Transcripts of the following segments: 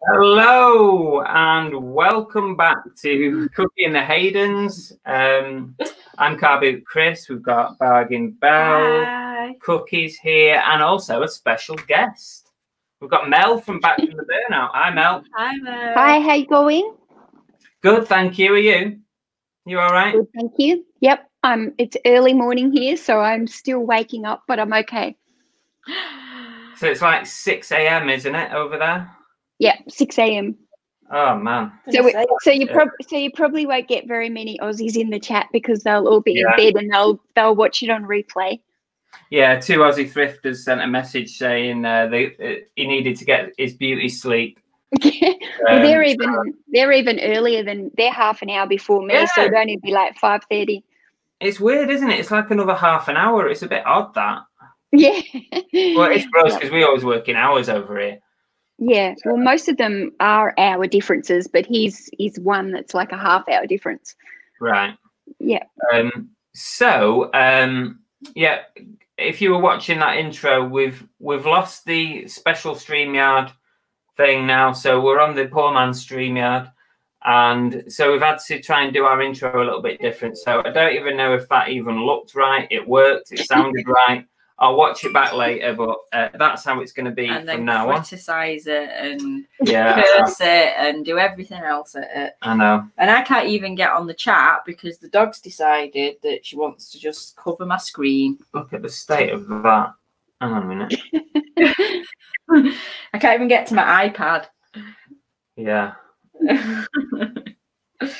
Hello and welcome back to Cookie and the Haydens. I'm Carboot Chris. We've got Bargain Bell, Hi. Cookies here, and also a special guest. We've got Mel from Back From Burnout. Hi, Mel. Hi, Mel. Hi, how you going? Good, thank you. Are you? You all right? Good, thank you. Yep, it's early morning here, so I'm still waking up, but I'm okay. So it's like 6 a.m., isn't it, over there? Yeah, 6 a.m. Oh man. So you probably won't get very many Aussies in the chat because they'll all be in bed and they'll watch it on replay. Yeah, 2 Aussie thrifters sent a message saying he needed to get his beauty sleep. Well, they're even earlier than they're half an hour before me, so it'd only be like 5:30. It's weird, isn't it? It's like another half an hour. It's a bit odd that. Yeah. Well, it's for us because we always work in hours over here. Yeah. Well, most of them are hour differences, but he's one that's like a half-hour difference. Right. Yeah. Yeah. If you were watching that intro, we've lost the special StreamYard thing now, so we're on the poor man's StreamYard, and so we've had to try and do our intro a little bit different. So I don't even know if that even looked right. It worked. It sounded right. I'll watch it back later, but that's how it's going to be from now on. Criticise it and curse it and do everything else at it. I know. And I can't even get on the chat because the dog's decided that she wants to just cover my screen. Look at the state of that. Hang on a minute. I can't even get to my iPad. Yeah.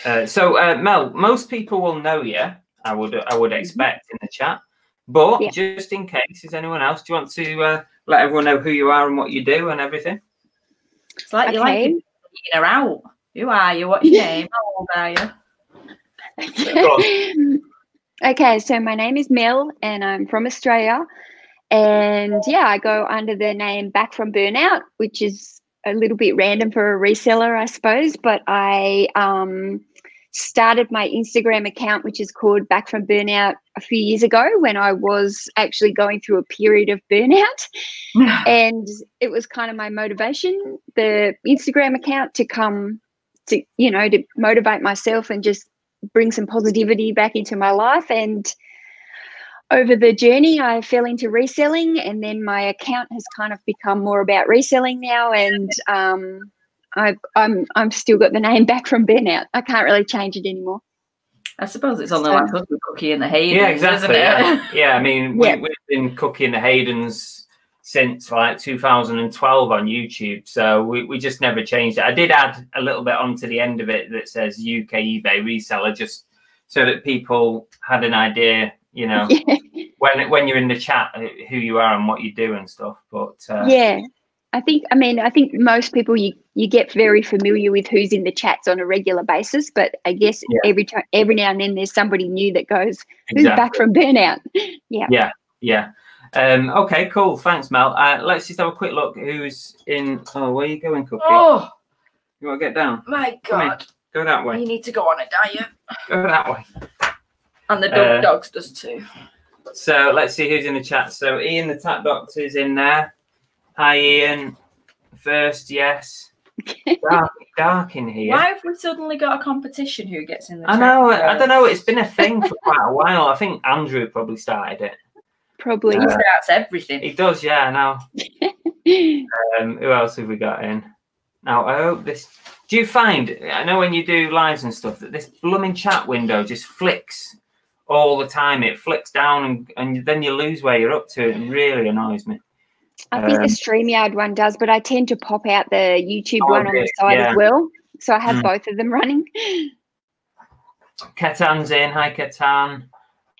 Mel, most people will know you. I would expect in the chat. But just in case, is anyone else? Do you want to let everyone know who you are and what you do and everything? It's like you like eating her out. Who are you? What's your name? How old are you? Okay, so my name is Mel and I'm from Australia. And yeah, I go under the name Back From Burnout, which is a little bit random for a reseller, I suppose. But I started my Instagram account, which is called Back From Burnout, a few years ago when I was actually going through a period of burnout. And it was kind of my motivation, the Instagram account, to come to, to motivate myself and just bring some positivity back into my life. And over the journey, I fell into reselling, and then my account has kind of become more about reselling now. And I'm still got the name Back From Burnout. I can't really change it anymore. I suppose it's only like Cookie and the Haydens. Yeah, exactly. Isn't it? Yeah, I mean, we've been Cookie and the Haydens since like 2012 on YouTube, so we just never changed it. I did add a little bit onto the end of it that says UK eBay reseller, just so that people had an idea, when you're in the chat, who you are and what you do and stuff. But I think most people you get very familiar with who's in the chats on a regular basis, but I guess every now and then there's somebody new that goes, who's Back From Burnout? Yeah. Okay, cool. Thanks, Mel. Let's just have a quick look who's in. Oh, where are you going, Cookie? Oh, you want to get down? My God. Go that way. You need to go on a diet. Go that way. And the dogs does too. So let's see who's in the chat. So Ian the Tap Doctor's in there. Hi, Ian. First, yes. Dark in here. Why have we suddenly got a competition who gets in the chat? I know. I don't know. It's been a thing for quite a while. I think Andrew probably started it. Probably. He starts everything. He does, yeah, I know. Who else have we got in? Now, I hope this... Do you find, I know when you do lives and stuff, that this blooming chat window just flicks all the time. It flicks down and then you lose where you're up to. It really annoys me. I think the StreamYard one does, but I tend to pop out the YouTube one on the side as well. So I have both of them running. Ketan's in. Hi, Ketan.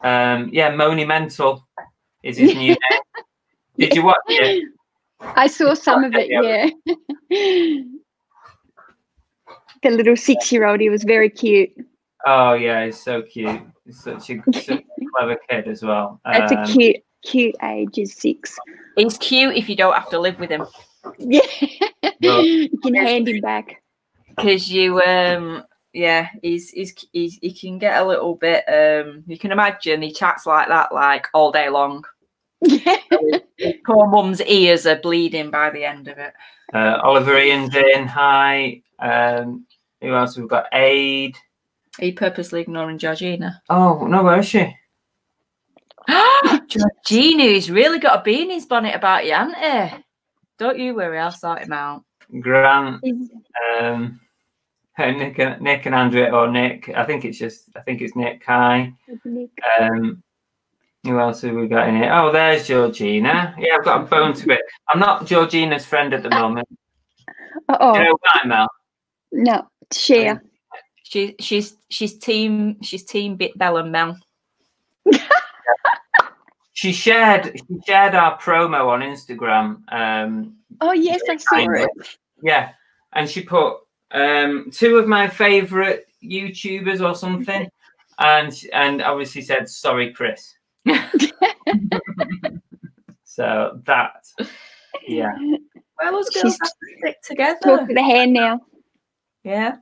Monumental is his new name. Did you watch it? I saw some of it, yeah. The little 6-year-old, he was very cute. Oh, yeah, he's so cute. He's such a clever kid as well. That's a cute age, is 6. He's cute if you don't have to live with him. Yeah, you can hand him back. Because you yeah, he can get a little bit. You can imagine he chats like that like all day long. His poor mum's ears are bleeding by the end of it. Oliver Ian's in. Hi. Who else? We've got Aid. Are you purposely ignoring Georgina? Oh no, where is she? Georgina, he's really got a bee in his bonnet about you, hasn't he? Don't you worry, I'll sort him out. Grant. Nick and Andrea, or Nick. I think it's Nick. Hi. Who else have we got in here? Oh, there's Georgina. Yeah, I've got a bone to pick. I'm not Georgina's friend at the moment. Uh-oh. You know why, Mel? No, share. She's team Bell and Mel. She shared our promo on Instagram. Oh yes, I saw it. Yeah, and she put 2 of my favorite YouTubers or something, and obviously said sorry, Chris. So that, yeah. Well, those girls have to stick together. Talk to the hand now. Yeah.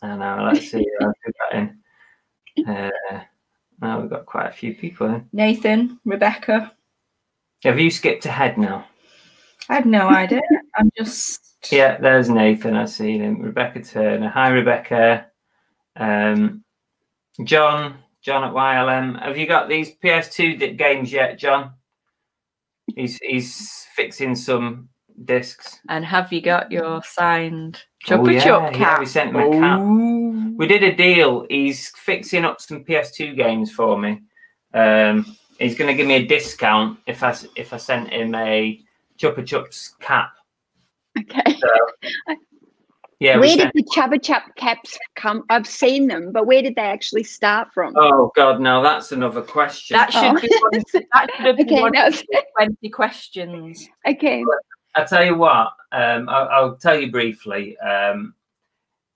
I know. Let's see. I'll put that in. Now we've got quite a few people in. Nathan, Rebecca. Have you skipped ahead now? I had no idea. I'm just. Yeah, there's Nathan. I see him. Rebecca Turner. Hi, Rebecca. John at YLM. Have you got these PS2 games yet, John? He's fixing some discs. And have you got your signed Chupa Chup cap? Yeah, we sent him a cap. We did a deal. He's fixing up some PS2 games for me. He's going to give me a discount if I sent him a Chupa Chups cap. Okay. So, yeah. Where did the Chupa Chup caps come? I've seen them, but where did they actually start from? Oh God, no, that's another question. That should be one, that should have been one of the 20 questions. Okay. I'll tell you what. I'll tell you briefly.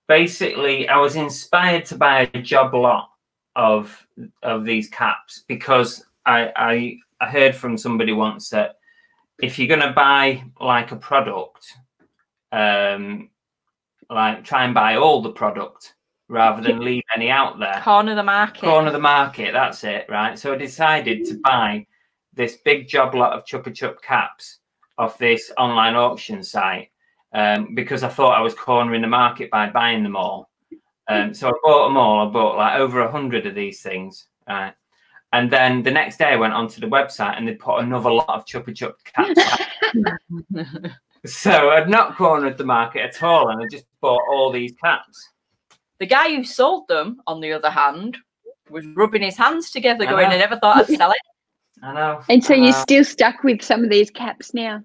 Basically, I was inspired to buy a job lot of these caps because I heard from somebody once that if you're going to buy like a product, like try and buy all the product rather than leave any out there. Corner the market. Corner the market, that's it, right? So I decided to buy this big job lot of Chupa Chup caps off this online auction site because I thought I was cornering the market by buying them all. So I bought them all. I bought like over 100 of these things, right? And then the next day I went onto the website and they put another lot of Chupa Chup caps. So I'd not cornered the market at all, and I just bought all these caps. The guy who sold them, on the other hand, was rubbing his hands together going, I never thought I'd sell it. I know. And so you're still stuck with some of these caps now? To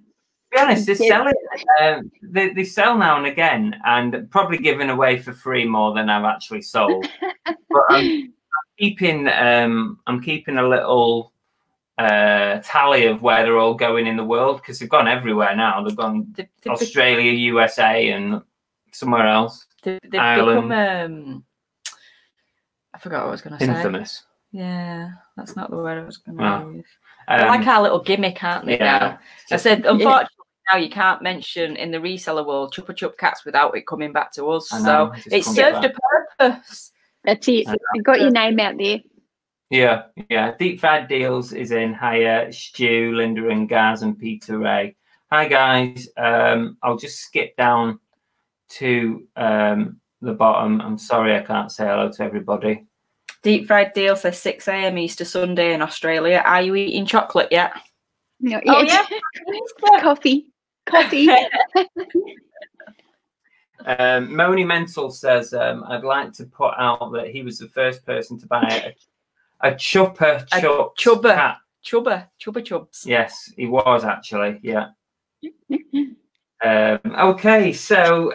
be honest, they're selling. They sell now and again, and probably giving away for free more than I've actually sold. But I'm keeping a little tally of where they're all going in the world because they've gone everywhere now. They've gone Australia, USA, and somewhere else. They've Ireland. become I forgot what I was going to say. Infamous. Yeah, that's not the word I was going to use. They're like our little gimmick, aren't they? Yeah. Now? I said, unfortunately, now you can't mention in the reseller world Chupa Chup cats without it coming back to us. So it served a purpose. That's it. You got your name out there. Yeah. Deep Fried Deals is in. Hiya, Stu, Linda and Gaz and Peter Ray. Hi, guys. I'll just skip down to the bottom. I'm sorry I can't say hello to everybody. Deep Fried Deal says 6 a.m. Easter Sunday in Australia. Are you eating chocolate yet? No, oh, yeah. Coffee. Moni Mental says, I'd like to put out that he was the first person to buy a Chupa Chups. Yes, he was actually. Yeah. Okay, so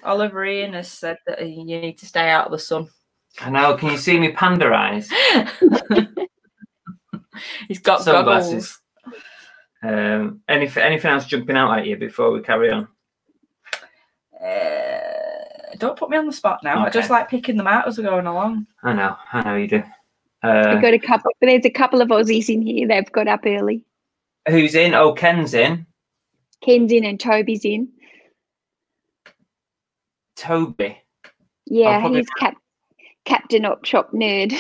Oliver Ian has said that you need to stay out of the sun. I know. Can you see me panda eyes? He's got sunglasses. Anything else jumping out at you before we carry on? Don't put me on the spot now. Okay. I just like picking them out as we're going along. I know you do. We've got a couple. There's a couple of Aussies in here. They've got up early. Who's in? Oh, Ken's in. Ken's in and Toby's in. Toby. Yeah, he's Captain Op Shop Nerd.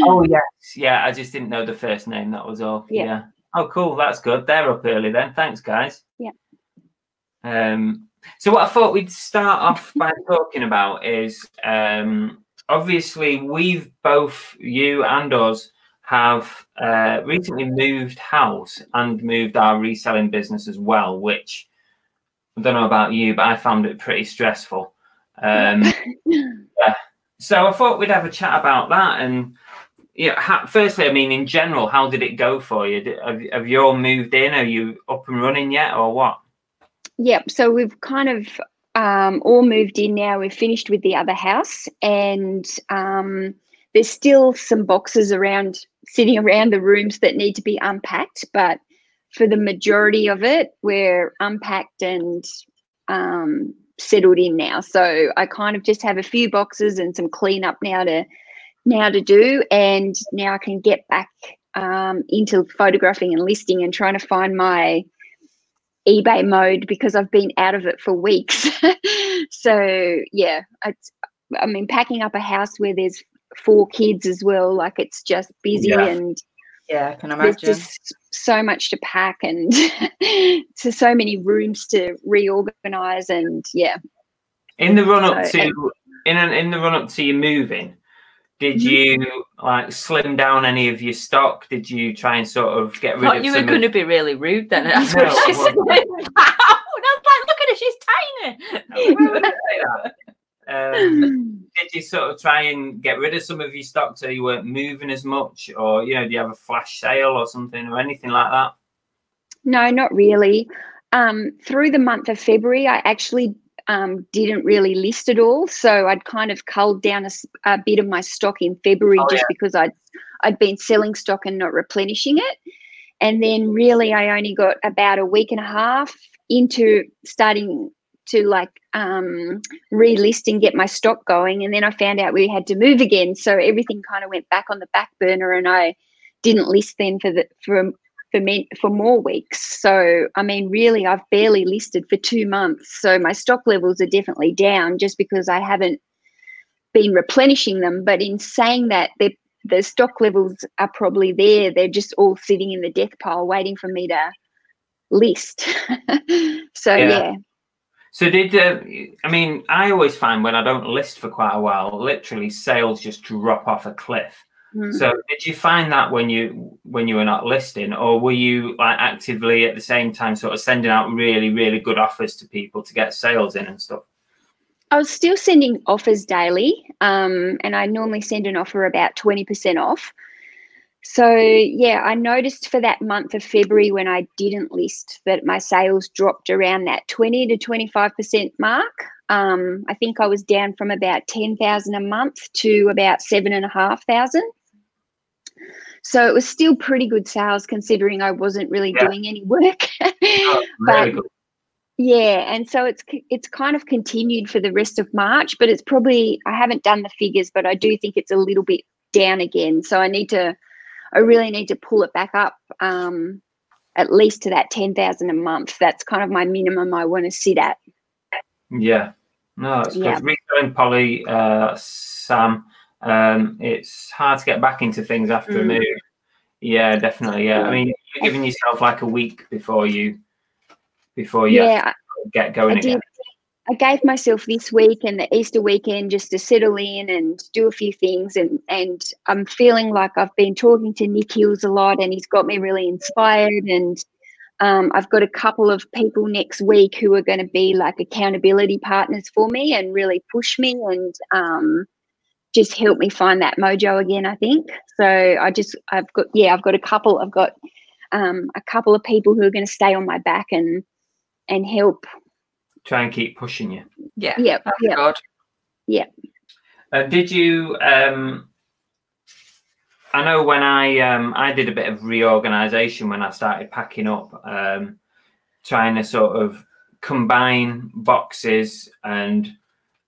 Oh yes, yeah. I just didn't know the first name. That was all. Yeah. Oh, cool. That's good. They're up early then. Thanks, guys. Yeah. So what I thought we'd start off by talking about is obviously we've both, you and us, have recently moved house and moved our reselling business as well, which I don't know about you, but I found it pretty stressful. Yeah. So I thought we'd have a chat about that. And yeah, firstly, I mean, in general, how did it go for you? Have you all moved in? Are you up and running yet, or what? Yep. So we've kind of all moved in now. We've finished with the other house, and there's still some boxes sitting around the rooms that need to be unpacked. But for the majority of it, we're unpacked and settled in now. So I kind of just have a few boxes and some cleanup now to do, and now I can get back into photographing and listing and trying to find my eBay mode, because I've been out of it for weeks. So yeah, I mean, packing up a house where there's 4 kids as well, like it's just busy. And yeah, I can imagine. There's just so much to pack and so many rooms to reorganize, and yeah. In the run up to in the run up to you moving, did you like slim down any of your stock? Did you try and sort of get rid of? You were going to be really rude then. That's No, what she said. I was like, look at her, she's tiny. Did you sort of try and get rid of some of your stock so you weren't moving as much, or do you have a flash sale or something or anything like that? No, not really. Through the month of February, I actually didn't really list at all. So I'd kind of culled down a bit of my stock in February because I'd been selling stock and not replenishing it. And then really I only got about a week and a half into starting to like relist and get my stock going. And then I found out we had to move again. So everything kind of went back on the back burner, and I didn't list then for more weeks. So I mean, really, I've barely listed for 2 months. So my stock levels are definitely down just because I haven't been replenishing them. But in saying that, the stock levels are probably there. They're just all sitting in the death pile waiting for me to list. So yeah. So I mean, I always find when I don't list for quite a while, literally sales just drop off a cliff. So did you find that when you were not listing, or were you like actively at the same time sort of sending out really, really good offers to people to get sales in and stuff? I was still sending offers daily, and I normally send an offer about 20% off. So yeah, I noticed for that month of February when I didn't list that my sales dropped around that 20 to 25% mark. I think I was down from about 10,000 a month to about 7,500. So it was still pretty good sales considering I wasn't really doing any work. Really good. Yeah, and so it's kind of continued for the rest of March, but it's probably, I haven't done the figures, but I do think it's a little bit down again. So I really need to pull it back up at least to that 10,000 a month. That's kind of my minimum I want to sit at. Yeah, no, it's good. Reselling, Polly, Sam. It's hard to get back into things after a move. Yeah, definitely. Yeah, I mean, you're giving yourself like a week before you get going again. I gave myself this week and the Easter weekend just to settle in and do a few things, and I'm feeling like I've been talking to Nick Hills a lot, and he's got me really inspired. And I've got a couple of people next week who are going to be like accountability partners for me and really push me and just help me find that mojo again, I think. So I've got a couple of people who are going to stay on my back and help. Try and keep pushing you. Yeah. Yeah. Good. Yeah. Did you? I know when I did a bit of reorganization when I started packing up, trying to sort of combine boxes, and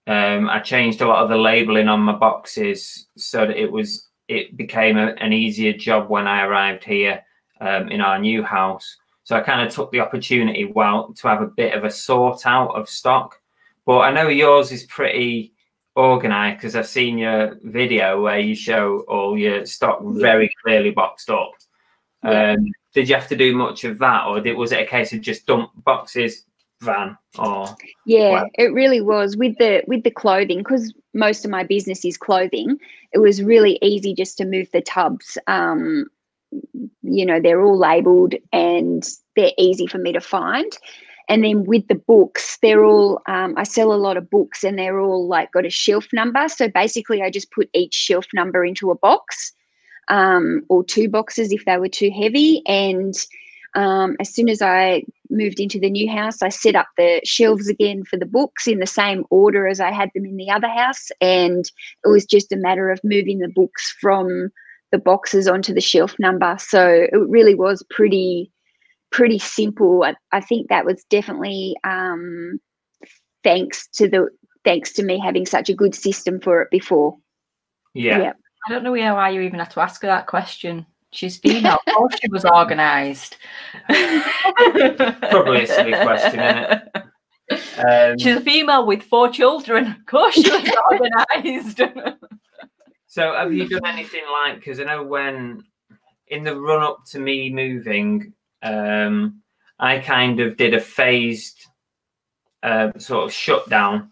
I changed a lot of the labeling on my boxes so that it became an easier job when I arrived here in our new house. So I kind of took the opportunity to have a bit of a sort out of stock. But I know yours is pretty organised, because I've seen your video where you show all your stock very clearly boxed up. Did you have to do much of that, or was it a case of just dump boxes, van, or? Yeah, it really was with the clothing, because most of my business is clothing. It was really easy just to move the tubs. You know, they're all labelled and they're easy for me to find. And then with the books, they're all, I sell a lot of books and they're all like got a shelf number. So basically I just put each shelf number into a box, or 2 boxes if they were too heavy. And as soon as I moved into the new house, I set up the shelves again for the books in the same order as I had them in the other house. And it was just a matter of moving the books from the boxes onto the shelf number. So it really was pretty simple. I think that was definitely thanks to me having such a good system for it before. Yeah. I don't know why you even had to ask her that question. She's female. Of course she was organised. Probably a silly question, isn't it? She's a female with 4 children. Of course she was organised. So have you done anything like, because I know when in the run up to me moving, I kind of did a phased sort of shutdown.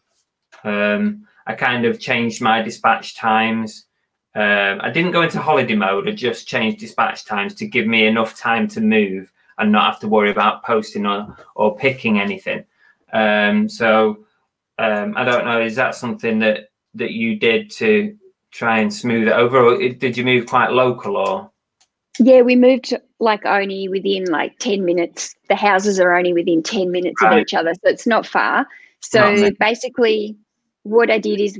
I kind of changed my dispatch times. I didn't go into holiday mode. I just changed dispatch times to give me enough time to move and not have to worry about posting or picking anything. So I don't know, is that something that you did to try and smooth it over, or did you move quite local? Or yeah, we moved like only within like 10 minutes. The houses are only within 10 minutes of each other, so it's not far. So basically what I did is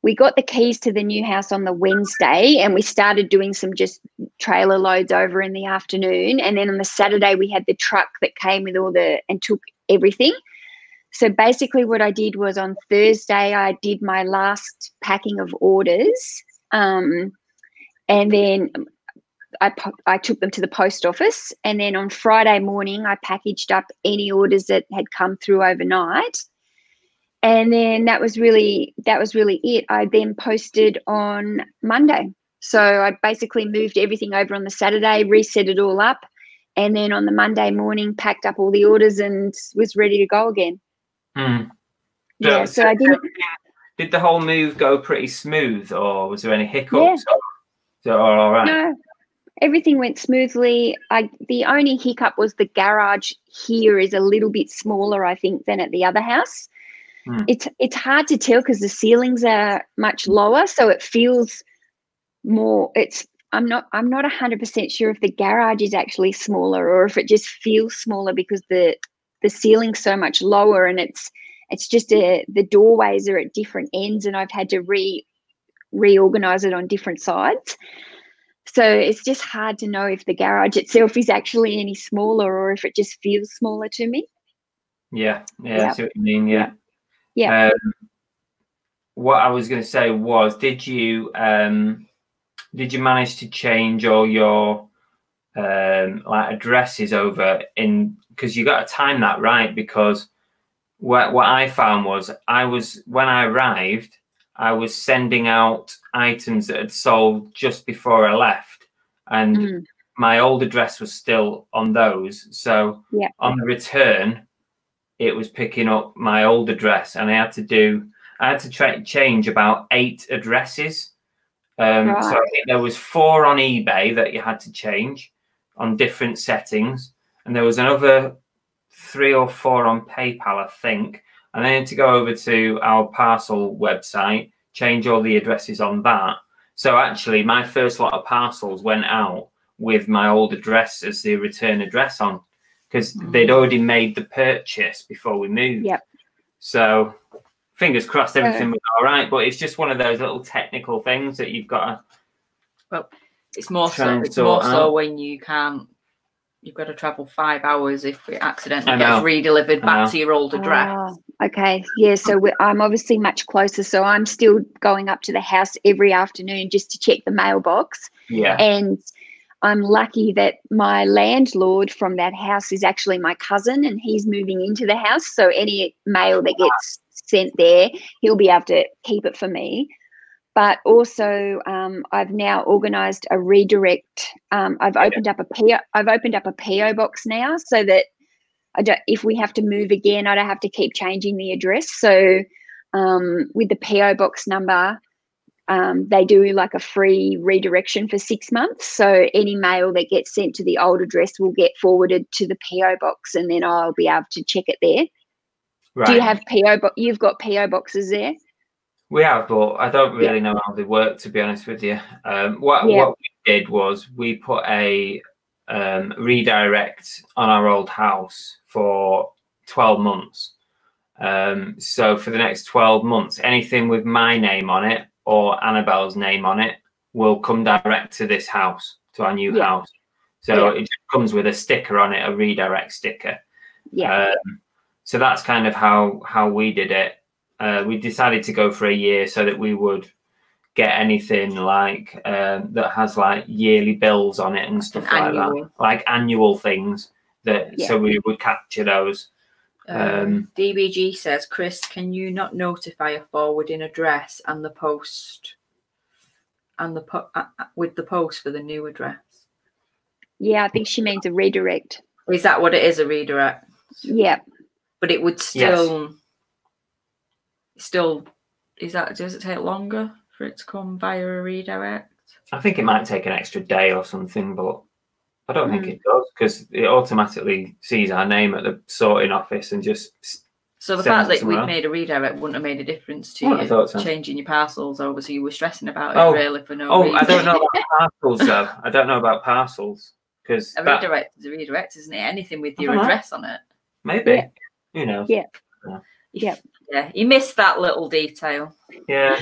we got the keys to the new house on the Wednesday, and we started doing some just trailer loads over in the afternoon. And then on the Saturday we had the truck that came with and took everything. So basically what I did was on Thursday I did my last packing of orders, and then I took them to the post office. And then on Friday morning I packaged up any orders that had come through overnight. And then that was really it. I then posted on Monday. So I basically moved everything over on the Saturday, reset it all up, and then on the Monday morning packed up all the orders and was ready to go again. Yeah, so I didn't. Did the whole move go pretty smooth, or was there any hiccups? Yeah. All right. No, everything went smoothly. The only hiccup was the garage here is a little bit smaller, I think, than at the other house. It's hard to tell because the ceilings are much lower, so it feels more. I'm not 100% sure if the garage is actually smaller or if it just feels smaller because the ceiling's so much lower, and it's just the doorways are at different ends, and I've had to reorganize it on different sides. So it's just hard to know if the garage itself is actually any smaller or if it just feels smaller to me. Yeah, I see what you mean. Yeah. What I was going to say was, did you manage to change all your like addresses over in, because you got to time that right, because what I found was when I arrived I was sending out items that had sold just before I left, and my old address was still on those. So on the return it was picking up my old address, and I had to change about 8 addresses. So I think there was 4 on eBay that you had to change on different settings, and there was another 3 or 4 on PayPal, I think. And I had to go over to our parcel website, change all the addresses on that. So actually my first lot of parcels went out with my old address as the return address on, because they'd already made the purchase before we moved. So fingers crossed everything was all right, but it's just one of those little technical things that you've got to. Well, it's more so when you can't. You've got to travel 5 hours if it accidentally gets redelivered back to your old address. Okay, yeah. So I'm obviously much closer. So I'm still going up to the house every afternoon just to check the mailbox. Yeah. And I'm lucky that my landlord from that house is actually my cousin, and he's moving into the house. So any mail that gets sent there, he'll be able to keep it for me. But also, I've now organised a redirect. I've opened up a PO box now, so that if we have to move again, I don't have to keep changing the address. So with the PO box number, they do like a free redirection for 6 months. So any mail that gets sent to the old address will get forwarded to the PO box, and then I'll be able to check it there. Right. Do you have You've got PO boxes there? We have, but I don't really know how they work, to be honest with you. What we did was we put a redirect on our old house for 12 months. So for the next 12 months, anything with my name on it or Annabelle's name on it will come direct to this house, to our new house. So it just comes with a sticker on it, a redirect sticker. So that's kind of how we did it. We decided to go for a year so that we would get anything like that has like yearly bills on it and stuff like that, like annual things that. So we would capture those. DBG says, Chris, can you not notify a forwarding address and the post and with the post for the new address? Yeah, I think she means a redirect. Is that what it is, a redirect? Yeah. But it would still does it take longer for it to come via a redirect? I think it might take an extra day or something, but I don't think it does, because it automatically sees our name at the sorting office and just. So the fact that we'd made a redirect wouldn't have made a difference to you changing your parcels over, so you were stressing about it really for no reason. I don't know about parcels though. I don't know about parcels, because a redirect is a redirect, isn't it? Anything with your address on it. Maybe. Yeah. Who knows? Yeah. Yeah, you missed that little detail. Yeah.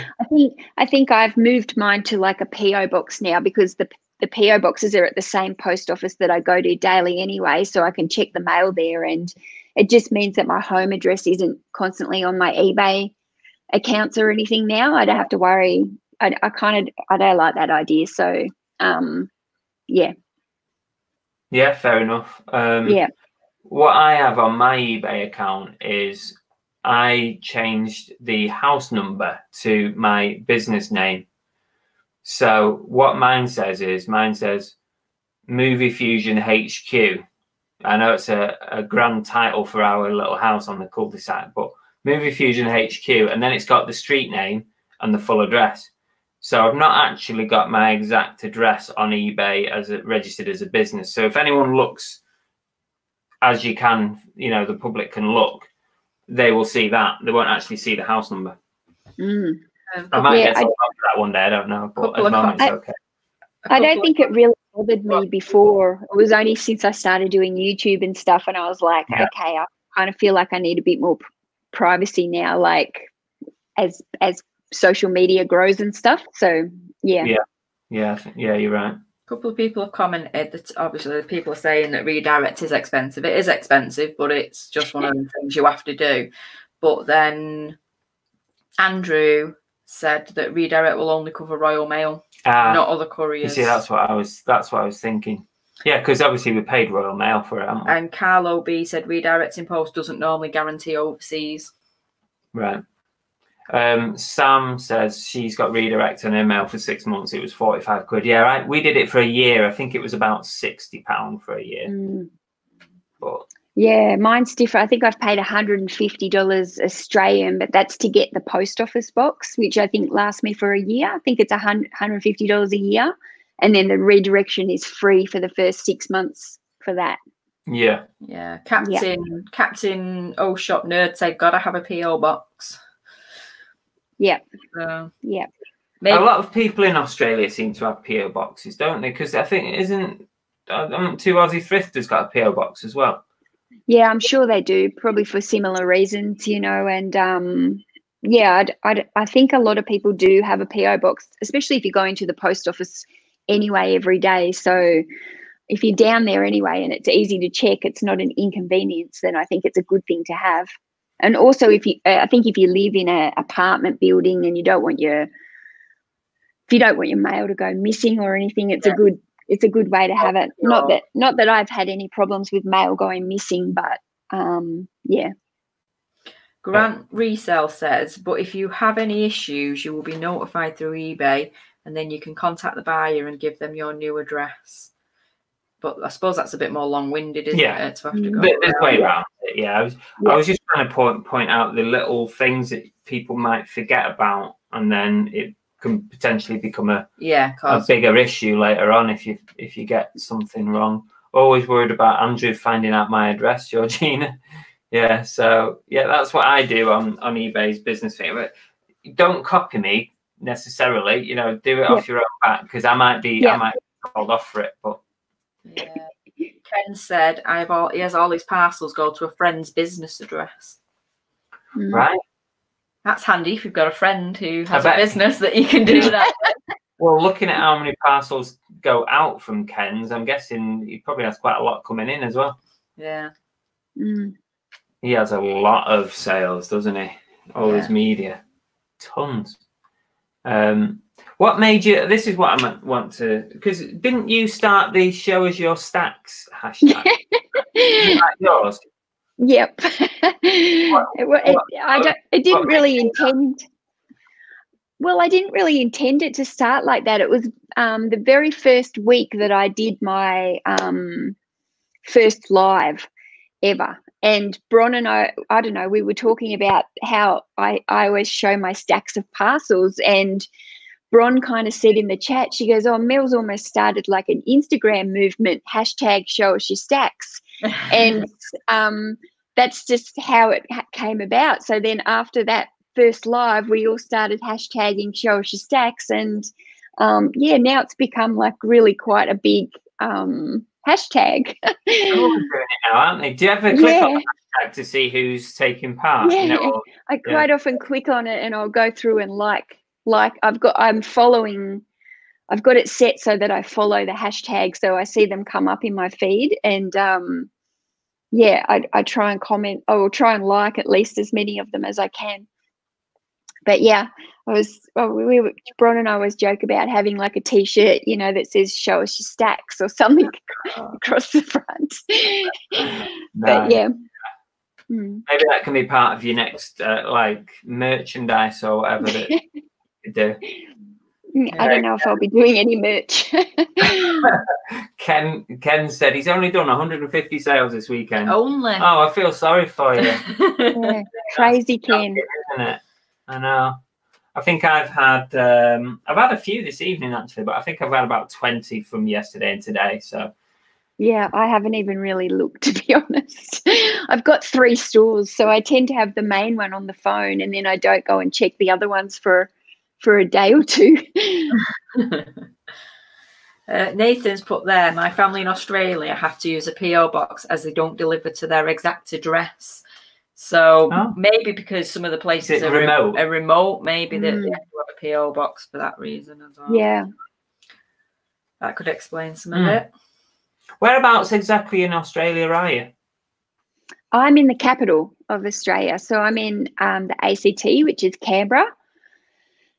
I think I've moved mine to like a PO box now, because the PO boxes are at the same post office that I go to daily anyway, so I can check the mail there, and it just means that my home address isn't constantly on my eBay accounts or anything now. I don't have to worry. I don't like that idea. So yeah. Yeah, fair enough. What I have on my eBay account is I changed the house number to my business name. So what mine says Movie Fusion HQ. I know it's a grand title for our little house on the cul-de-sac, but Movie Fusion HQ, and then it's got the street name and the full address. So I've not actually got my exact address on eBay as it registered as a business. So if anyone looks, as you can, the public can look, they will see that. They won't actually see the house number. I might get something for that one day, I don't know, but at the moment it's okay. I don't think it really bothered me before. It was only since I started doing YouTube and stuff, and I was like, okay, I kind of feel like I need a bit more privacy now, like as social media grows and stuff. So yeah, you're right. A couple of people have commented that obviously the people are saying that redirect is expensive. It is expensive, but it's just one of the things you have to do. But then Andrew said that redirect will only cover Royal Mail, not other couriers. You see, that's what I was thinking. Yeah, because obviously we paid Royal Mail for it, haven't we? And Carlo B said redirecting post doesn't normally guarantee overseas. Right. Sam says she's got redirect on her mail for 6 months. It was 45 quid. Yeah, right. We did it for a year. I think it was about £60 for a year. But yeah, mine's different. I think I've paid $150 Australian, but that's to get the post office box, which I think lasts me for a year. I think it's $150 a year, and then the redirection is free for the first 6 months for that. Yeah. Captain O Shop Nerd said, "Gotta have a PO box." Yeah. Maybe. A lot of people in Australia seem to have PO boxes, don't they? Because I think two Aussie thrifters got a PO box as well. Yeah, I'm sure they do, probably for similar reasons, and I think a lot of people do have a PO box, especially if you're going to the post office anyway every day. So if you're down there anyway and it's easy to check, it's not an inconvenience, then I think it's a good thing to have. And also, if you live in an apartment building and you don't want your mail to go missing or anything, it's a good way to have it. Not that I've had any problems with mail going missing, but yeah. Grant Resell says, but if you have any issues, you will be notified through eBay, and then you can contact the buyer and give them your new address. But I suppose that's a bit more long-winded, isn't it? To have to go there's a way around it. Yeah, I was just trying to point out the little things that people might forget about, and then it can potentially become a bigger issue later on if you get something wrong. Always worried about Andrew finding out my address, Georgina. Yeah, so yeah, that's what I do on eBay's business thing. But don't copy me necessarily. You know, do it off your own back, because I might be called off for it. But Ken said he has all his parcels go to a friend's business address. Right. That's handy if you've got a friend who has a business that you can do that. Well, looking at how many parcels go out from Ken's, I'm guessing he probably has quite a lot coming in as well. Yeah. He has a lot of sales, doesn't he? All his media. Tons. What made you, this is what I want to, because didn't you start the show us your stacks hashtag? Like yours? Yep. I didn't really intend it to start like that. It was the very first week that I did my first live ever. And Bron and I don't know, we were talking about how I always show my stacks of parcels, and Bron kind of said in the chat, she goes, oh, Mel's almost started like an Instagram movement, hashtag show us your stacks. And that's just how it came about. So then after that first live, we all started hashtagging show us your stacks. And now it's become like really quite a big hashtag. They're all doing it now, aren't they? Do you ever click on the hashtag to see who's taking part? Yeah, I quite often click on it and I'll go through and like I've got it set so that I follow the hashtag, so I see them come up in my feed, and I try and comment. I will try and like at least as many of them as I can. But yeah, Bron and I always joke about having like a T-shirt, you know, that says "Show us your stacks" or something across the front. But yeah. Maybe that can be part of your next like merchandise or whatever that you do. I don't know if I'll be doing any merch. Ken said he's only done 150 sales this weekend. Only. Oh, I feel sorry for you. Crazy Ken. Isn't it? I know. I think I've had a few this evening actually, but I think I've had about 20 from yesterday and today. So yeah, I haven't even really looked, to be honest. I've got 3 stores, so I tend to have the main one on the phone, and then I don't go and check the other ones for a day or two. Nathan's put there, my family in Australia have to use a PO box as they don't deliver to their exact address. So maybe because some of the places are remote, maybe they have to have a PO box for that reason as well. Yeah, that could explain some of it. Whereabouts exactly in Australia are you? I'm in the capital of Australia, so I'm in the ACT, which is Canberra.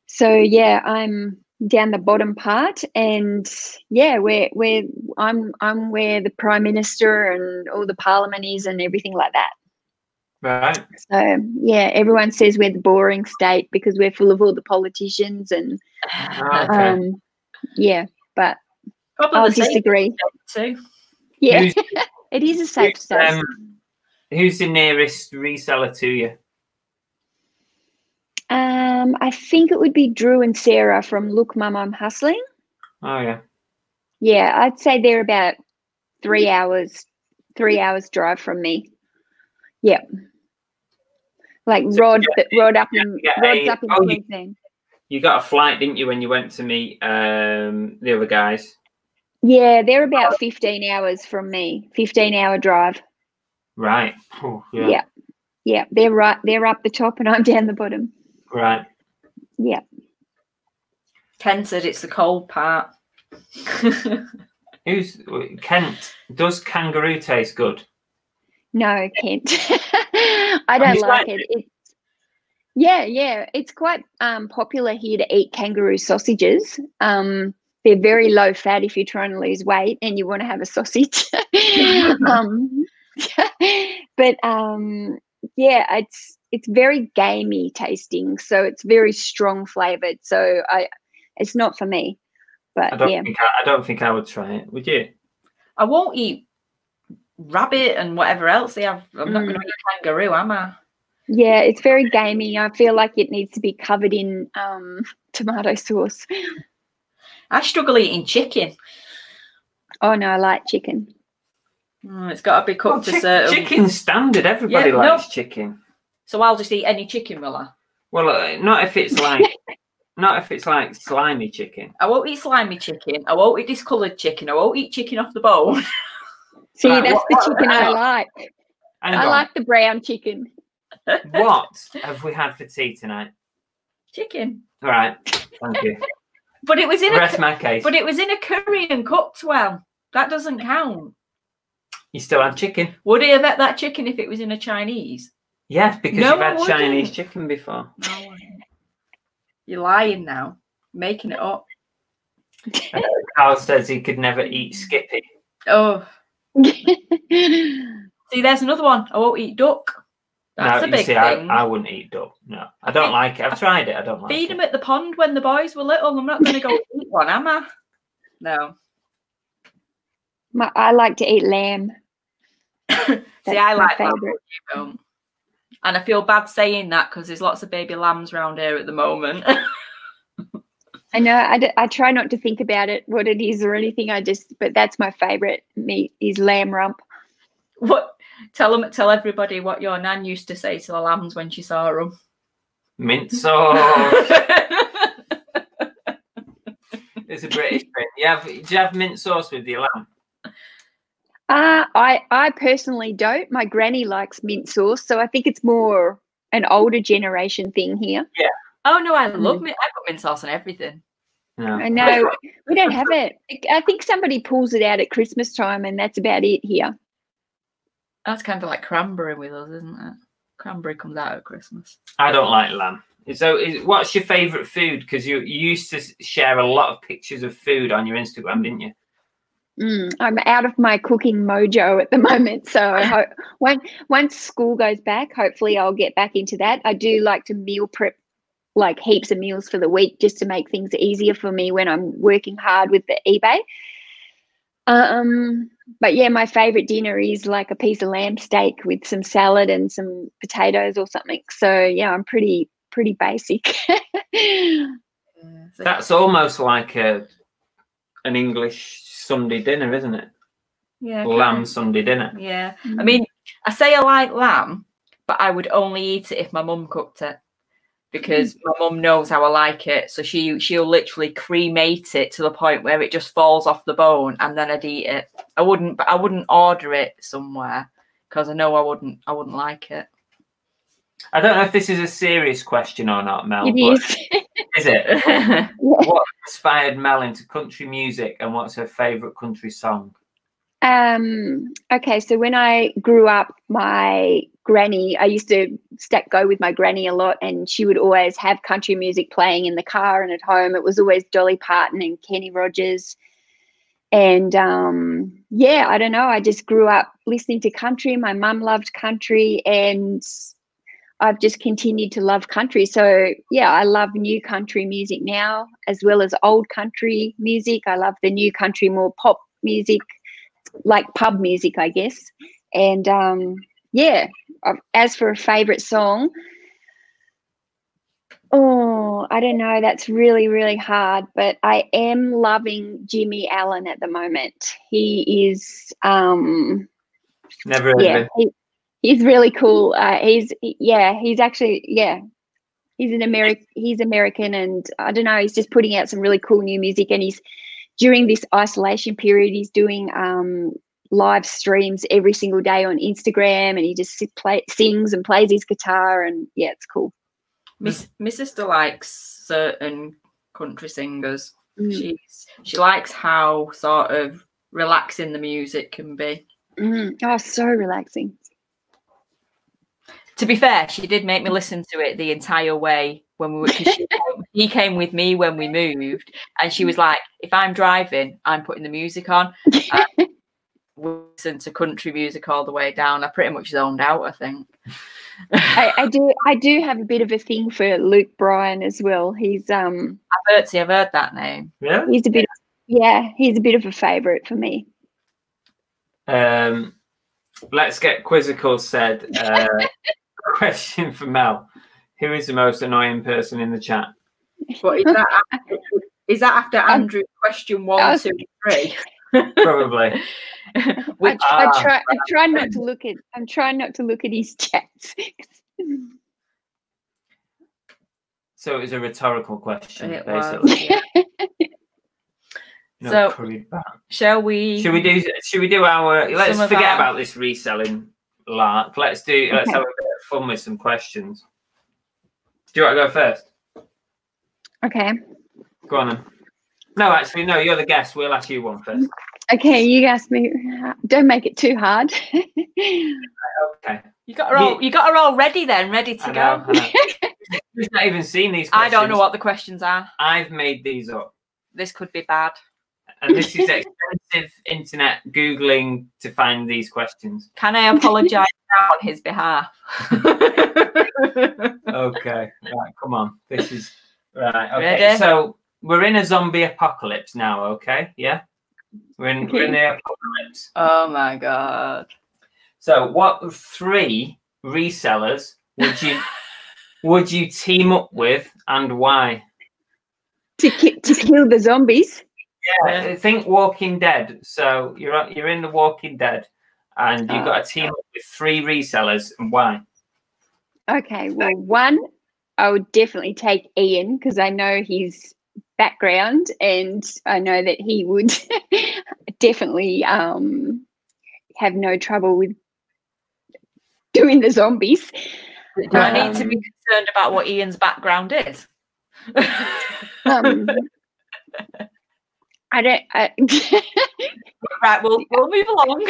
So yeah, I'm down the bottom part, and yeah, I'm where the Prime Minister and all the Parliament is and everything like that. Right. So yeah, everyone says we're the boring state because we're full of all the politicians and yeah, but I'll disagree too. Yeah, it is a safe state. Who's the nearest reseller to you? I think it would be Drew and Sarah from Look Mum, I'm Hustling. Oh yeah. Yeah, I'd say they're about 3 hours drive from me. Yeah. Like Rod's up in Queensland. You got a flight, didn't you, when you went to meet the other guys? Yeah, they're about 15 hours from me. 15-hour drive. Right. Oh, yeah. Yeah. They're up the top and I'm down the bottom. Right. Yeah. Ken said it's the cold part. Who's Kent? Does Kangaroo taste good? No, Kent. I don't like it. It's it's quite popular here to eat kangaroo sausages. They're very low fat if you're trying to lose weight and you want to have a sausage. But it's very gamey tasting, so it's very strong flavored. So it's not for me. But I don't think I would try it. Would you? I won't eat rabbit and whatever else they have. I'm not going to eat kangaroo, am I? Yeah, it's very gamey. I feel like it needs to be covered in tomato sauce. I struggle eating chicken. Oh no, I like chicken. It's got to be cooked to certain. Chicken's standard. Everybody likes chicken. So I'll just eat any chicken, will I? Well, not if it's like, not if it's like slimy chicken. I won't eat slimy chicken. I won't eat discoloured chicken. I won't eat chicken off the bone. See, that's the chicken I like. I like the brown chicken. What have we had for tea tonight? Chicken. All right, thank you. But it was in Rest my case. But it was in a curry and cooked well. That doesn't count. You still had chicken. Would he have ate that chicken if it was in a Chinese? Yes, because you've had Chinese chicken before. No, you're lying now. Making it up. Carl says he could never eat Skippy. Oh. See, there's another one. I won't eat duck. That's a big thing. I wouldn't eat duck. No, I don't like it. I've tried it. I don't like it. Feed them at the pond when the boys were little. I'm not going to go eat one, am I? No. I like to eat lamb. See, I like lamb, but you don't. And I feel bad saying that because there's lots of baby lambs around here at the moment. I know. I try not to think about it, what it is or anything. But that's my favourite meat is lamb rump. What? Tell everybody what your nan used to say to the lambs when she saw them. Mint sauce. It's a British thing. Do you have mint sauce with your lamb? I personally don't. My granny likes mint sauce, so I think it's more an older generation thing here. Yeah. Oh no, I love mint. I put mint sauce on everything. No. I know. We don't have it. I think somebody pulls it out at Christmas time, and that's about it here. That's kind of like cranberry with us, isn't it? Cranberry comes out at Christmas. I don't like lamb. So, what's your favourite food? Because you used to share a lot of pictures of food on your Instagram, didn't you? I'm out of my cooking mojo at the moment. So I hope once school goes back, hopefully I'll get back into that. I do like to meal prep like heaps of meals for the week just to make things easier for me when I'm working hard with the eBay. But yeah, my favorite dinner is like a piece of lamb steak with some salad and some potatoes or something. So yeah, I'm pretty basic. That's almost like an English Sunday dinner, isn't it? Yeah, lamb Sunday dinner. Yeah, I mean, I say I like lamb, but I would only eat it if my mum cooked it. Because my mum knows how I like it, so she'll literally cremate it to the point where it just falls off the bone, and then I'd eat it. I wouldn't order it somewhere because I know I wouldn't like it. I don't know if this is a serious question or not, Mel. It but is. Is it? What inspired Mel into country music, and what's her favourite country song? Okay, so when I grew up, my granny, I used to go with my granny a lot, and she would always have country music playing in the car and at home. It was always Dolly Parton and Kenny Rogers. And yeah, I don't know, I just grew up listening to country. My mum loved country, and I've just continued to love country. So yeah, I love new country music now as well as old country music. I love the new country, more pop music, like pub music, I guess. And yeah, as for a favorite song, I don't know, that's really hard, but I am loving Jimmy Allen at the moment. He is never heard of him. He's really cool. He's actually he's American, and I don't know, he's just putting out some really cool new music, and he's during this isolation period, he's doing live streams every single day on Instagram, and he just sings and plays his guitar, and yeah, it's cool. My sister likes certain country singers. She likes how sort of relaxing the music can be. Oh, so relaxing. To be fair, she did make me listen to it the entire way when we were. He came with me when we moved, and she was like, "If I'm driving, I'm putting the music on." We listened to country music all the way down. I pretty much zoned out, I think. I do have a bit of a thing for Luke Bryan as well. He's I've heard that name. Yeah, he's a bit he's a bit of a favourite for me. Let's get quizzical said. Question for Mel: who is the most annoying person in the chat? What is that? Is that after Andrew's question 1, 2, and 3? Probably. I'm trying not to look at his chats. So it was a rhetorical question, It basically. Was, yeah. No, so shall we do our, let's forget about this reselling lark. Let's have a bit of fun with some questions. Do you want to go first? Okay. Go on then. No, actually, no, you're the guest. We'll ask you one first. Okay, you ask me. Don't make it too hard. Okay. You got her all ready then, ready to go. I know. She's not even seen these questions. I don't know what the questions are. I've made these up. This could be bad. And this is expensive internet Googling to find these questions. Can I apologise now on his behalf? Okay. Right, come on. This is right. Okay. Ready? So we're in a zombie apocalypse now, okay? Yeah? We're in the apocalypse. Oh my god. So what 3 resellers would you team up with and why? To kill the zombies? Yeah, think Walking Dead. So you're in the Walking Dead and you've got a team up with 3 resellers and why? Okay, well, one, I would definitely take Ian because I know his background and I know that he would definitely have no trouble with doing the zombies. Do I need to be concerned about what Ian's background is? I don't. Right, we'll move along.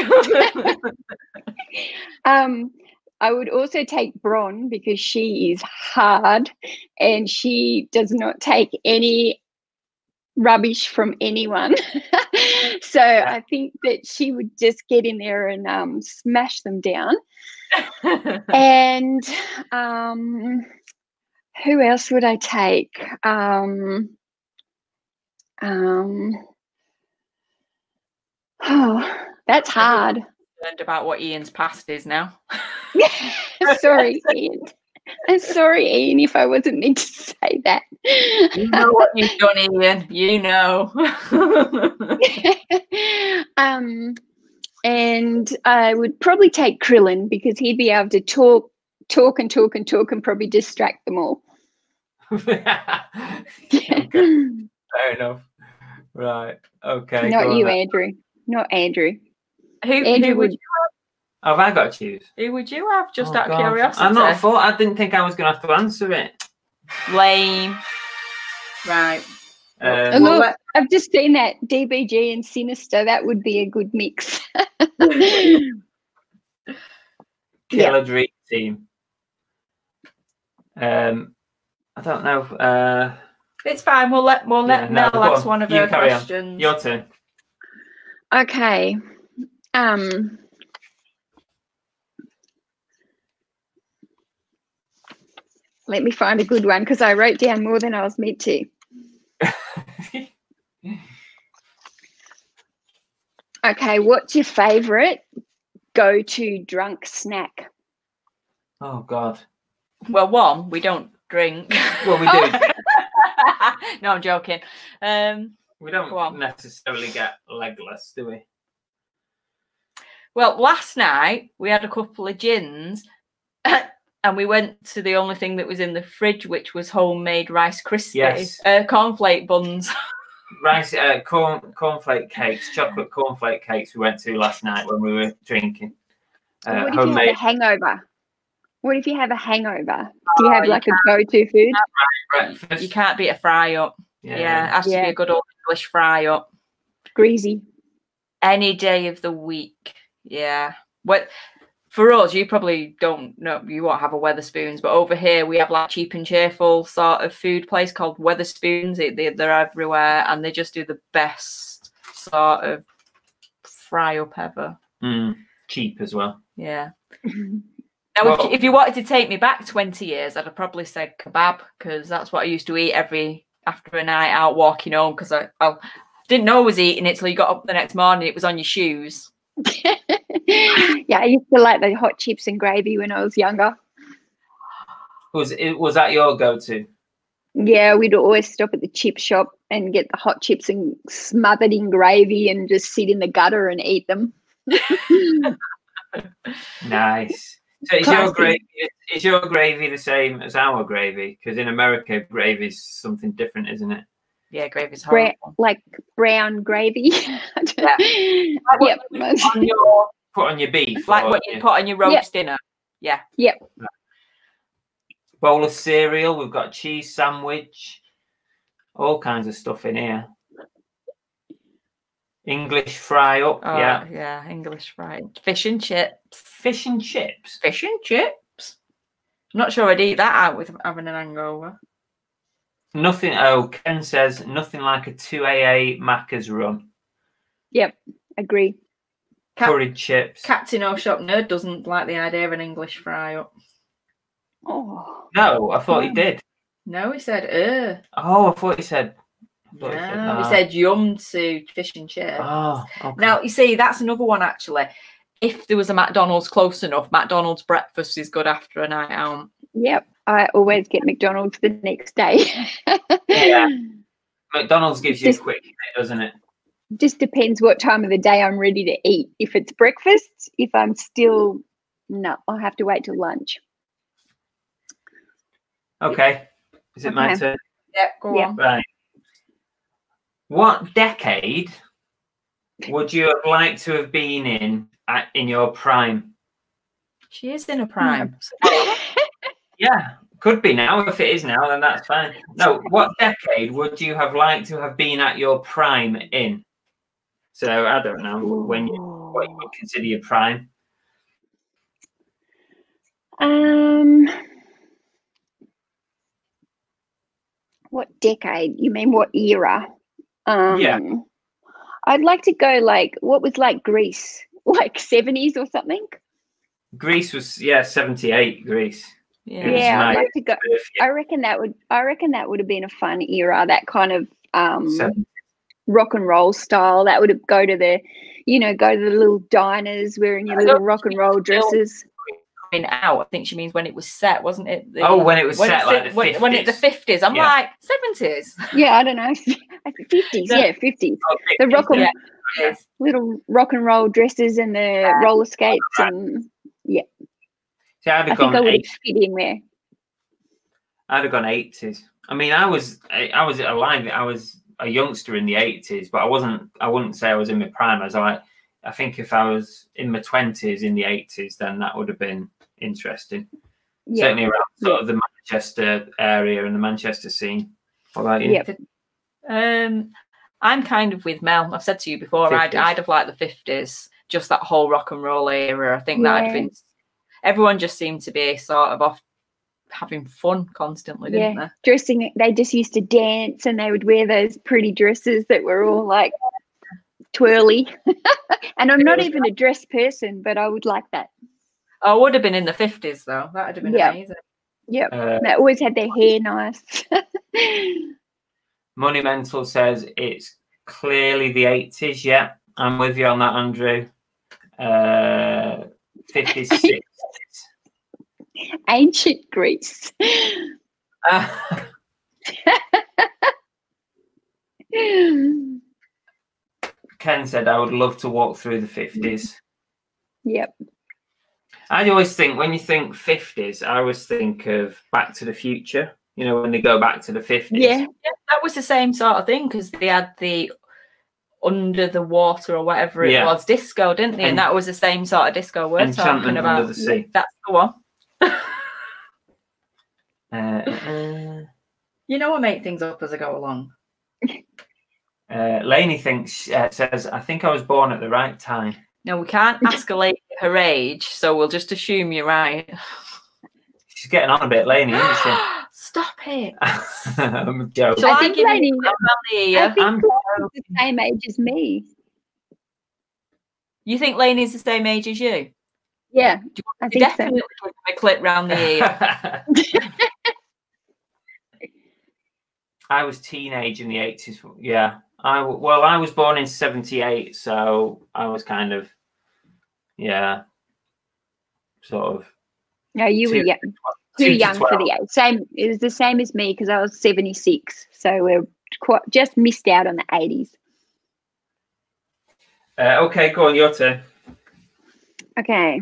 I would also take Bron because she is hard and she does not take any rubbish from anyone. So I think that she would just get in there and smash them down. And who else would I take? Oh, that's hard. Learned about what Ian's past is now. Sorry, Ian. I'm sorry, Ian, if I wasn't meant to say that. You know what you've done, Ian. You know. And I would probably take Krillin because he'd be able to talk and probably distract them all. Okay. Fair enough. Right. Okay. Not you, Andrew. Not Andrew. Who would you have? Have I got to choose? Who would you have? Just out of curiosity. I'm not thought. I didn't think I was going to have to answer it. Lame. Right. Look, I've just seen that DBG and Sinister. That would be a good mix. Killer Dream Team. I don't know. It's fine. We'll let Mel ask one of her questions. On. Your turn. Okay. Let me find a good one because I wrote down more than I was meant to. Okay, what's your favourite go-to drunk snack? Oh God. Well, one, we don't drink. Well, we do. No, I'm joking. We don't necessarily get legless, do we? Well, last night we had a couple of gins and we went to the only thing that was in the fridge, which was homemade Rice Krispies, cornflake buns. Rice, cornflake cakes, chocolate cornflake cakes we went to last night when we were drinking. What if you have a hangover? What if you have a hangover? Do you have like a go-to food? Breakfast. You can't beat a fry up. Yeah, it has to be a good old English fry up. Greasy. Any day of the week. Yeah. For us, you probably don't know, you won't have a Wetherspoons, but over here we have like Cheap and Cheerful sort of food place called Wetherspoons. They're everywhere and they just do the best sort of fry up ever. Cheap as well. Yeah. Now, if you wanted to take me back 20 years, I'd have probably said kebab, because that's what I used to eat after a night out walking home, because I didn't know I was eating it till you got up the next morning. It was on your shoes. Yeah, I used to like the hot chips and gravy when I was younger. Was that your go-to? Yeah, we'd always stop at the chip shop and get the hot chips and smothered in gravy and just sit in the gutter and eat them. Nice. So is your gravy the same as our gravy? Because in America, gravy is something different, isn't it? Yeah, gravy's horrible. Like brown gravy. Yeah. Yep. Put on your beef. Like what you put on your roast dinner. Yeah. Yep. Bowl of cereal. We've got cheese sandwich. All kinds of stuff in here. English fry up. Yeah, English fry. Fish and chips. Fish and chips. Fish and chips. I'm not sure I'd eat that out with having an hangover. Nothing. Oh, Ken says nothing like a 2AA Macca's run. Yep, agree. Curried chips. Captain O'Shop Nerd doesn't like the idea of an English fry up. Oh no, I thought he did. No, he said, Oh, I thought he said. He said yum to fish and chips. Oh, okay. Now, you see, that's another one, actually. If there was a McDonald's close enough, McDonald's breakfast is good after a night out. Yep, I always get McDonald's the next day. Yeah. McDonald's gives you a quick hit, doesn't it? Just depends what time of the day I'm ready to eat. If it's breakfast, if I'm still, no, I'll have to wait till lunch. Okay. Is it my turn? Yeah, go on. Right. What decade would you have liked to have been in your prime? She is in a prime. Yeah, could be now. If it is now, then that's fine. No, what decade would you have liked to have been at your prime in? So I don't know what you would consider your prime. What decade? You mean what era? Yeah. I'd like to go like, what was like Greece, like 70s or something? Greece was 78. Greece. Yeah, I'd like to go. I reckon that would have been a fun era. That kind of rock and roll style. That would go to the little diners wearing your little rock and roll dresses. Out, I think she means when it was set, wasn't it? When it was set, like the 50s. When it the 50s. I'm like 70s. Yeah, I don't know. 50s. Yeah, 50s. The rock and little rock and roll dresses and the roller skates and yeah. See, I think I would have fit in there. I'd have gone 80s. I mean, I was alive. I was a youngster in the 80s, but I wouldn't say I was in my prime. I think if I was in my 20s in the 80s, then that would have been interesting. Yeah. Certainly around sort of the Manchester area and the Manchester scene. What about you? Yeah. I'm kind of with Mel. I've said to you before, I'd have liked the 50s, just that whole rock and roll era. I think that had been, everyone just seemed to be sort of off having fun constantly, didn't they? Dressing, they just used to dance and they would wear those pretty dresses that were all like twirly. And I'm not even a dress person, but I would like that. I would have been in the 50s though. That would have been amazing. Yep. They always had their hair nice. Monumental says it's clearly the 80s. Yeah, I'm with you on that, Andrew. 56. Ancient Greece. Ken said, I would love to walk through the 50s. Yep. I always think, when you think 50s, I always think of Back to the Future, you know, when they go back to the 50s. Yeah, that was the same sort of thing, because they had the under the water or whatever it was, disco, didn't they? And that was the same sort of disco we're talking about. Under the Sea. That's the one. You know, I make things up as I go along. Lainey says, I think I was born at the right time. No, we can't ask a lady her age, so we'll just assume you're right. She's getting on a bit, Lainey, isn't she? Stop it. I'm joking. I think Lainey, I'm the same age as me. You think Lainey's the same age as you? Yeah, I think definitely so. A clip round the ear. I was teenage in the 80s. Yeah. I was born in 78, so I was kind of, yeah, sort of. No, you were young, too young for the age. Same. It was the same as me because I was 76, so we're just missed out on the 80s. Okay, go on, your turn. Okay.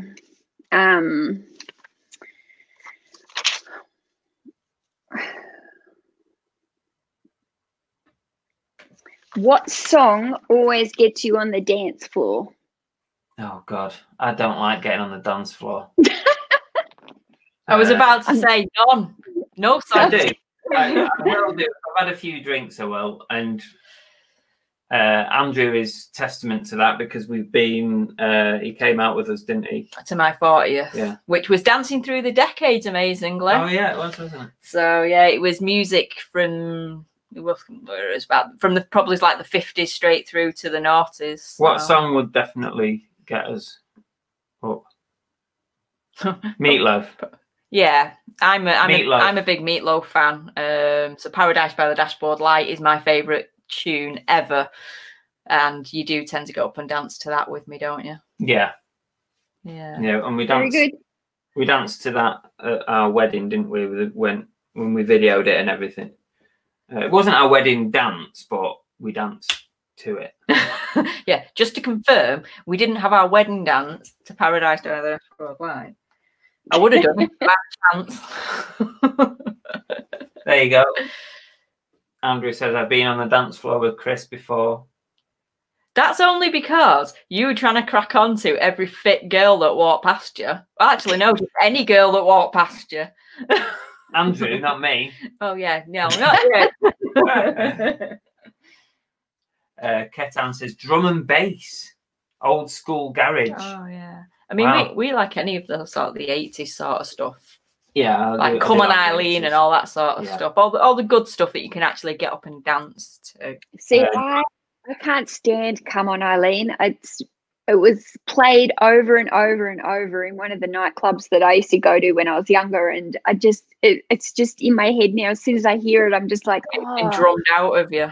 What song always gets you on the dance floor? Oh God, I don't like getting on the dance floor. I was about to say none. No song. I do. I will do. I've had a few drinks, I will, and Andrew is testament to that because we've been. He came out with us, didn't he? To my 40th, yeah. Which was Dancing Through the Decades, amazingly. Oh yeah, it was, wasn't it? So yeah, it was music from. It was about from the probably like the 50s straight through to the noughties. So. What song would definitely get us up? Meatloaf. Yeah, I'm a big Meatloaf fan. So Paradise by the Dashboard Light is my favourite tune ever, and you do tend to go up and dance to that with me, don't you? Yeah. Yeah, and we danced. Very good. We danced to that at our wedding, didn't we? When we videoed it and everything. It wasn't our wedding dance, but we danced to it. Yeah, just to confirm, we didn't have our wedding dance to Paradise by the Dashboard Light. I would have done it by chance. There you go. Andrew says, I've been on the dance floor with Chris before. That's only because you were trying to crack on to every fit girl that walked past you. Actually, no, just any girl that walked past you. Andrew, not me. Oh, yeah. No, not you. Ketan says, drum and bass. Old school garage. Oh, yeah. I mean, we like any of the sort of the 80s sort of stuff. Yeah. Like Come On Eileen and all that sort of stuff. All the good stuff that you can actually get up and dance to. See, I can't stand Come On Eileen. It was played over and over and over in one of the nightclubs that I used to go to when I was younger, and it's just in my head now. As soon as I hear it, I'm just like, it's drummed out of you.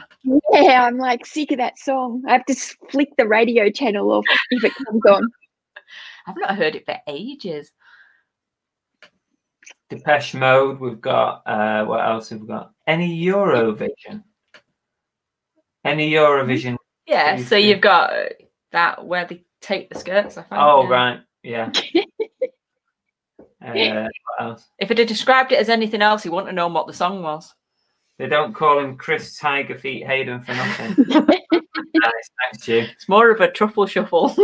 Yeah, I'm like sick of that song. I have to flick the radio channel off if it comes on. I've not heard it for ages. Depeche Mode. We've got what else have we got? Any Eurovision? Yeah, so you've got that where they take the skirts off. Oh, right. Yeah. What else? If it had described it as anything else, he wouldn't have known what the song was. They don't call him Chris Tiger Feet Hayden for nothing. Nice, thanks, you. It's more of a truffle shuffle.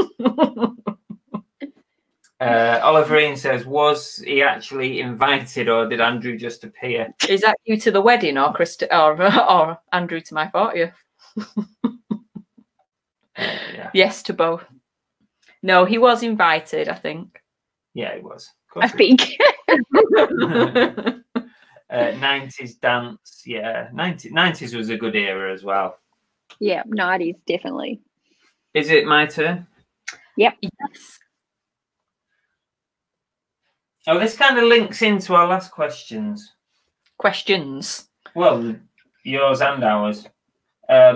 Oliverine says, was he actually invited or did Andrew just appear? Is that you to the wedding or or Andrew to my 40th? Yeah. Yes to both. No, he was invited, I think. Yeah, he was. I think. 90s dance. Yeah, 90s was a good era as well. Yeah, 90s, definitely. Is it my turn? Yep. Yes. Oh, this kind of links into our last questions. Questions? Well, yours and ours.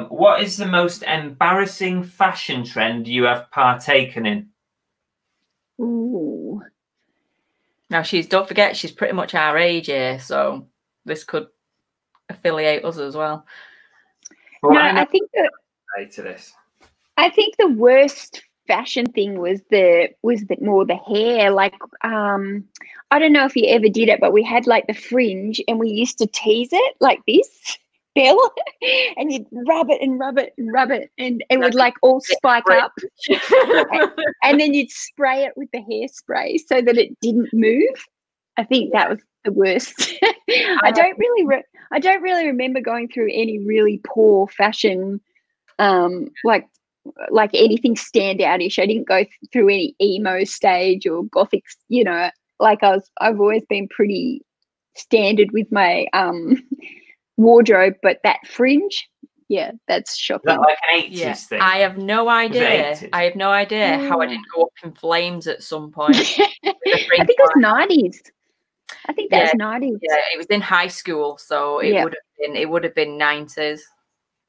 What is the most embarrassing fashion trend you have partaken in? Ooh. Now, don't forget, she's pretty much our age here, so this could affiliate us as well. Well, no, I think that to this. I think the worst fashion thing was more the hair. Like, I don't know if you ever did it, but we had like the fringe, and we used to tease it like this, Bill, and you'd rub it and rub it and rub it, and it would like all spike up, and then you'd spray it with the hairspray so that it didn't move. I think that was the worst. I don't really remember going through any really poor fashion, like anything standoutish. I didn't go through any emo stage or gothic, like I've always been pretty standard with my wardrobe, but that fringe, Yeah, that's shocking. Is that like an 80s thing? I have no idea. I have no idea how I didn't go up in flames at some point. I think it was 90s. I think that was 90s. Yeah, it was in high school, so it would have been 90s.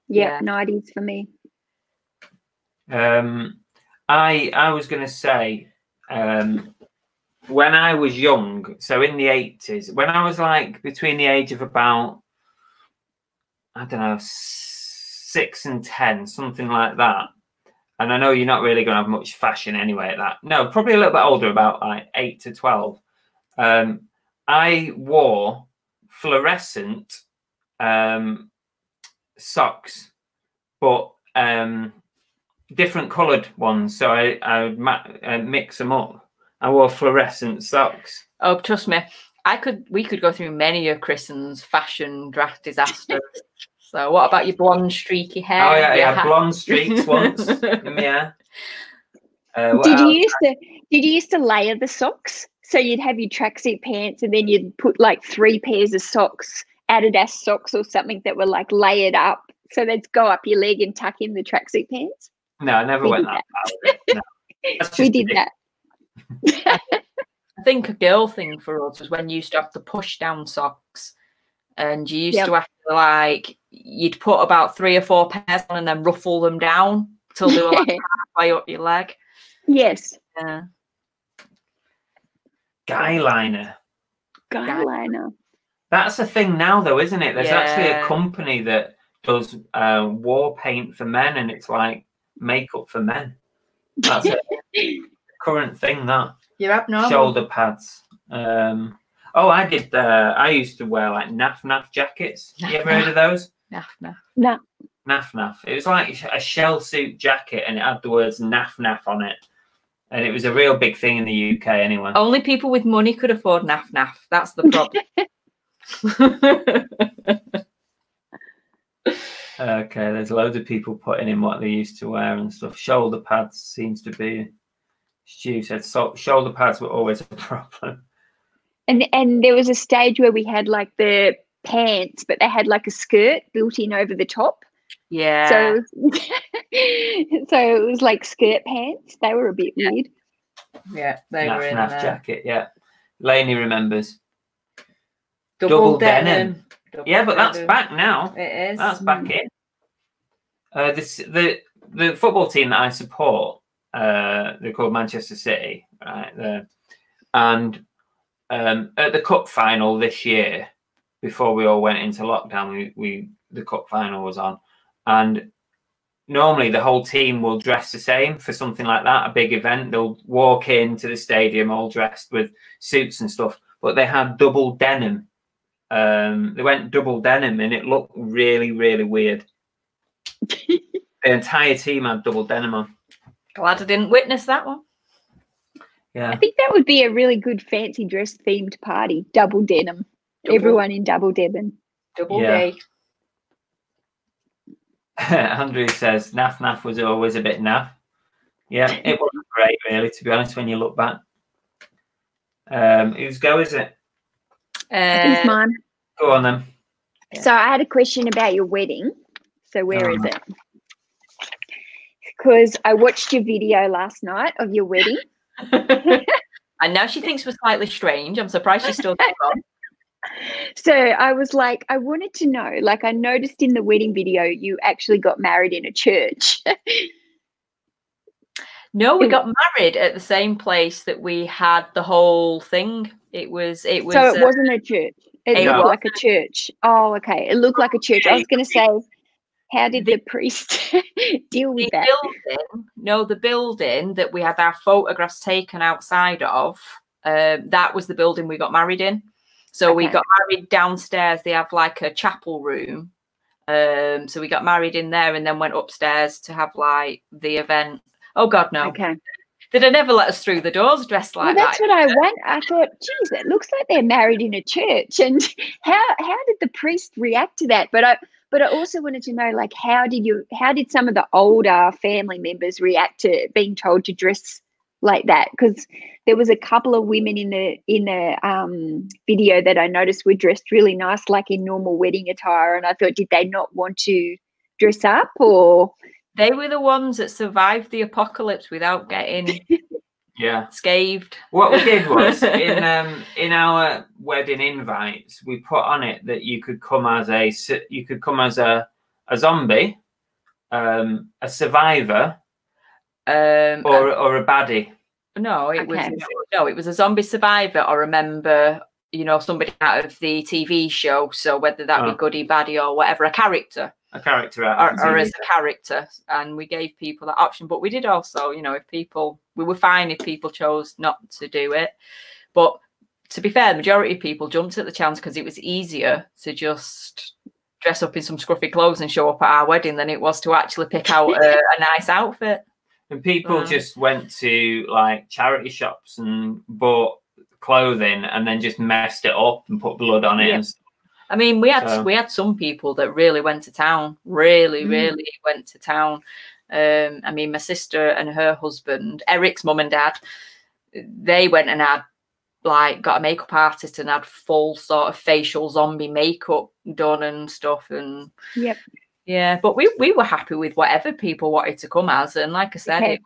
Yeah, 90s for me. I was going to say, when I was young, so in the 80s, when I was like between the age of about, I don't know, 6 and 10, something like that. And I know you're not really going to have much fashion anyway at that. No, probably a little bit older, about like 8 to 12. I wore fluorescent socks, but different coloured ones. So I would mix them up. I wore fluorescent socks. Oh, trust me, we could go through many of Kristen's fashion draft disasters. So what about your blonde streaky hair? Oh yeah, blonde streaks once. Yeah. Did you used to layer the socks? So you'd have your tracksuit pants, and then you'd put like 3 pairs of socks, Adidas socks or something that were like layered up, so they'd go up your leg and tuck in the tracksuit pants. No, I never went that far. No. We did that. I think a girl thing for us was when you used to have to push down socks, and you used to have to, like, you'd put about 3 or 4 pairs on and then ruffle them down till they were like halfway up your leg. Yes. Yeah. Guy liner. That's a thing now, though, isn't it? There's actually a company that does war paint for men, and it's like makeup for men. That's a current thing. That you're abnormal. Shoulder pads. I did. I used to wear like naff jackets. You ever heard of those? Naff. No. Naff. It was like a shell suit jacket, and it had the words naff on it. And it was a real big thing in the UK anyway. Only people with money could afford naff. That's the problem. Okay, there's loads of people putting in what they used to wear and stuff. Shoulder pads seems to be. Stu said shoulder pads were always a problem. And there was a stage where we had like the pants, but they had like a skirt built in over the top. Yeah. So it was like skirt pants. They were a bit weird. Yeah, they were in naff there. Jacket. Yeah, Lainey remembers. Double denim. Yeah, but that's back now. It is. That's back in. The football team that I support, they're called Manchester City, right? And at the cup final this year, before we all went into lockdown, the cup final was on, and normally the whole team will dress the same for something like that, a big event. They'll walk into the stadium all dressed with suits and stuff, but they had double denim. They went double denim, and it looked really, really weird. The entire team had double denim on. Glad I didn't witness that one. Yeah, I think that would be a really good fancy dress themed party. Double denim. Everyone in double denim. Double day. Andrew says naff was always a bit naff. Yeah, it wasn't great, really, to be honest, when you look back. Whose go is it? It's mine. Go on then. So I had a question about your wedding. So where is it? Because I watched your video last night of your wedding. And now she thinks we're slightly strange. I'm surprised she still came on. So I was like, I wanted to know, like, I noticed in the wedding video you actually got married in a church. No, we got married at the same place that we had the whole thing. It was. So it wasn't a church. It looked like a church. Oh, okay. It looked like a church. I was going to say, how did the priest deal with that? The building that we had our photographs taken outside of, that was the building we got married in. So we got married downstairs. They have like a chapel room. So we got married in there and then went upstairs to have like the event. Oh, God, no. Okay. Did they never let us through the doors dressed like that? That's what I went. I thought, geez, it looks like they're married in a church. And how did the priest react to that? But I also wanted to know, like, how did some of the older family members react to being told to dress like that? Because there was a couple of women in the video that I noticed were dressed really nice, like in normal wedding attire, and I thought, did they not want to dress up, or they were the ones that survived the apocalypse without getting scathed. What we did was in our wedding invites, we put on it that you could come as a zombie, a survivor, or a baddie. No, it was a zombie survivor or a member, you know, somebody out of the TV show. So whether that be goodie, baddie, or whatever, a character or as a character. And we gave people that option. But we did also, you know, we were fine if people chose not to do it. But to be fair, the majority of people jumped at the chance because it was easier to just dress up in some scruffy clothes and show up at our wedding than it was to actually pick out a nice outfit. And people just went to like charity shops and bought clothing and then just messed it up and put blood on it. And stuff. I mean, we had some people that really went to town, really went to town. I mean, my sister and her husband, Eric's mum and dad, they went and had got a makeup artist and had full sort of facial zombie makeup done and stuff. And yeah, but we were happy with whatever people wanted to come as, and like I said,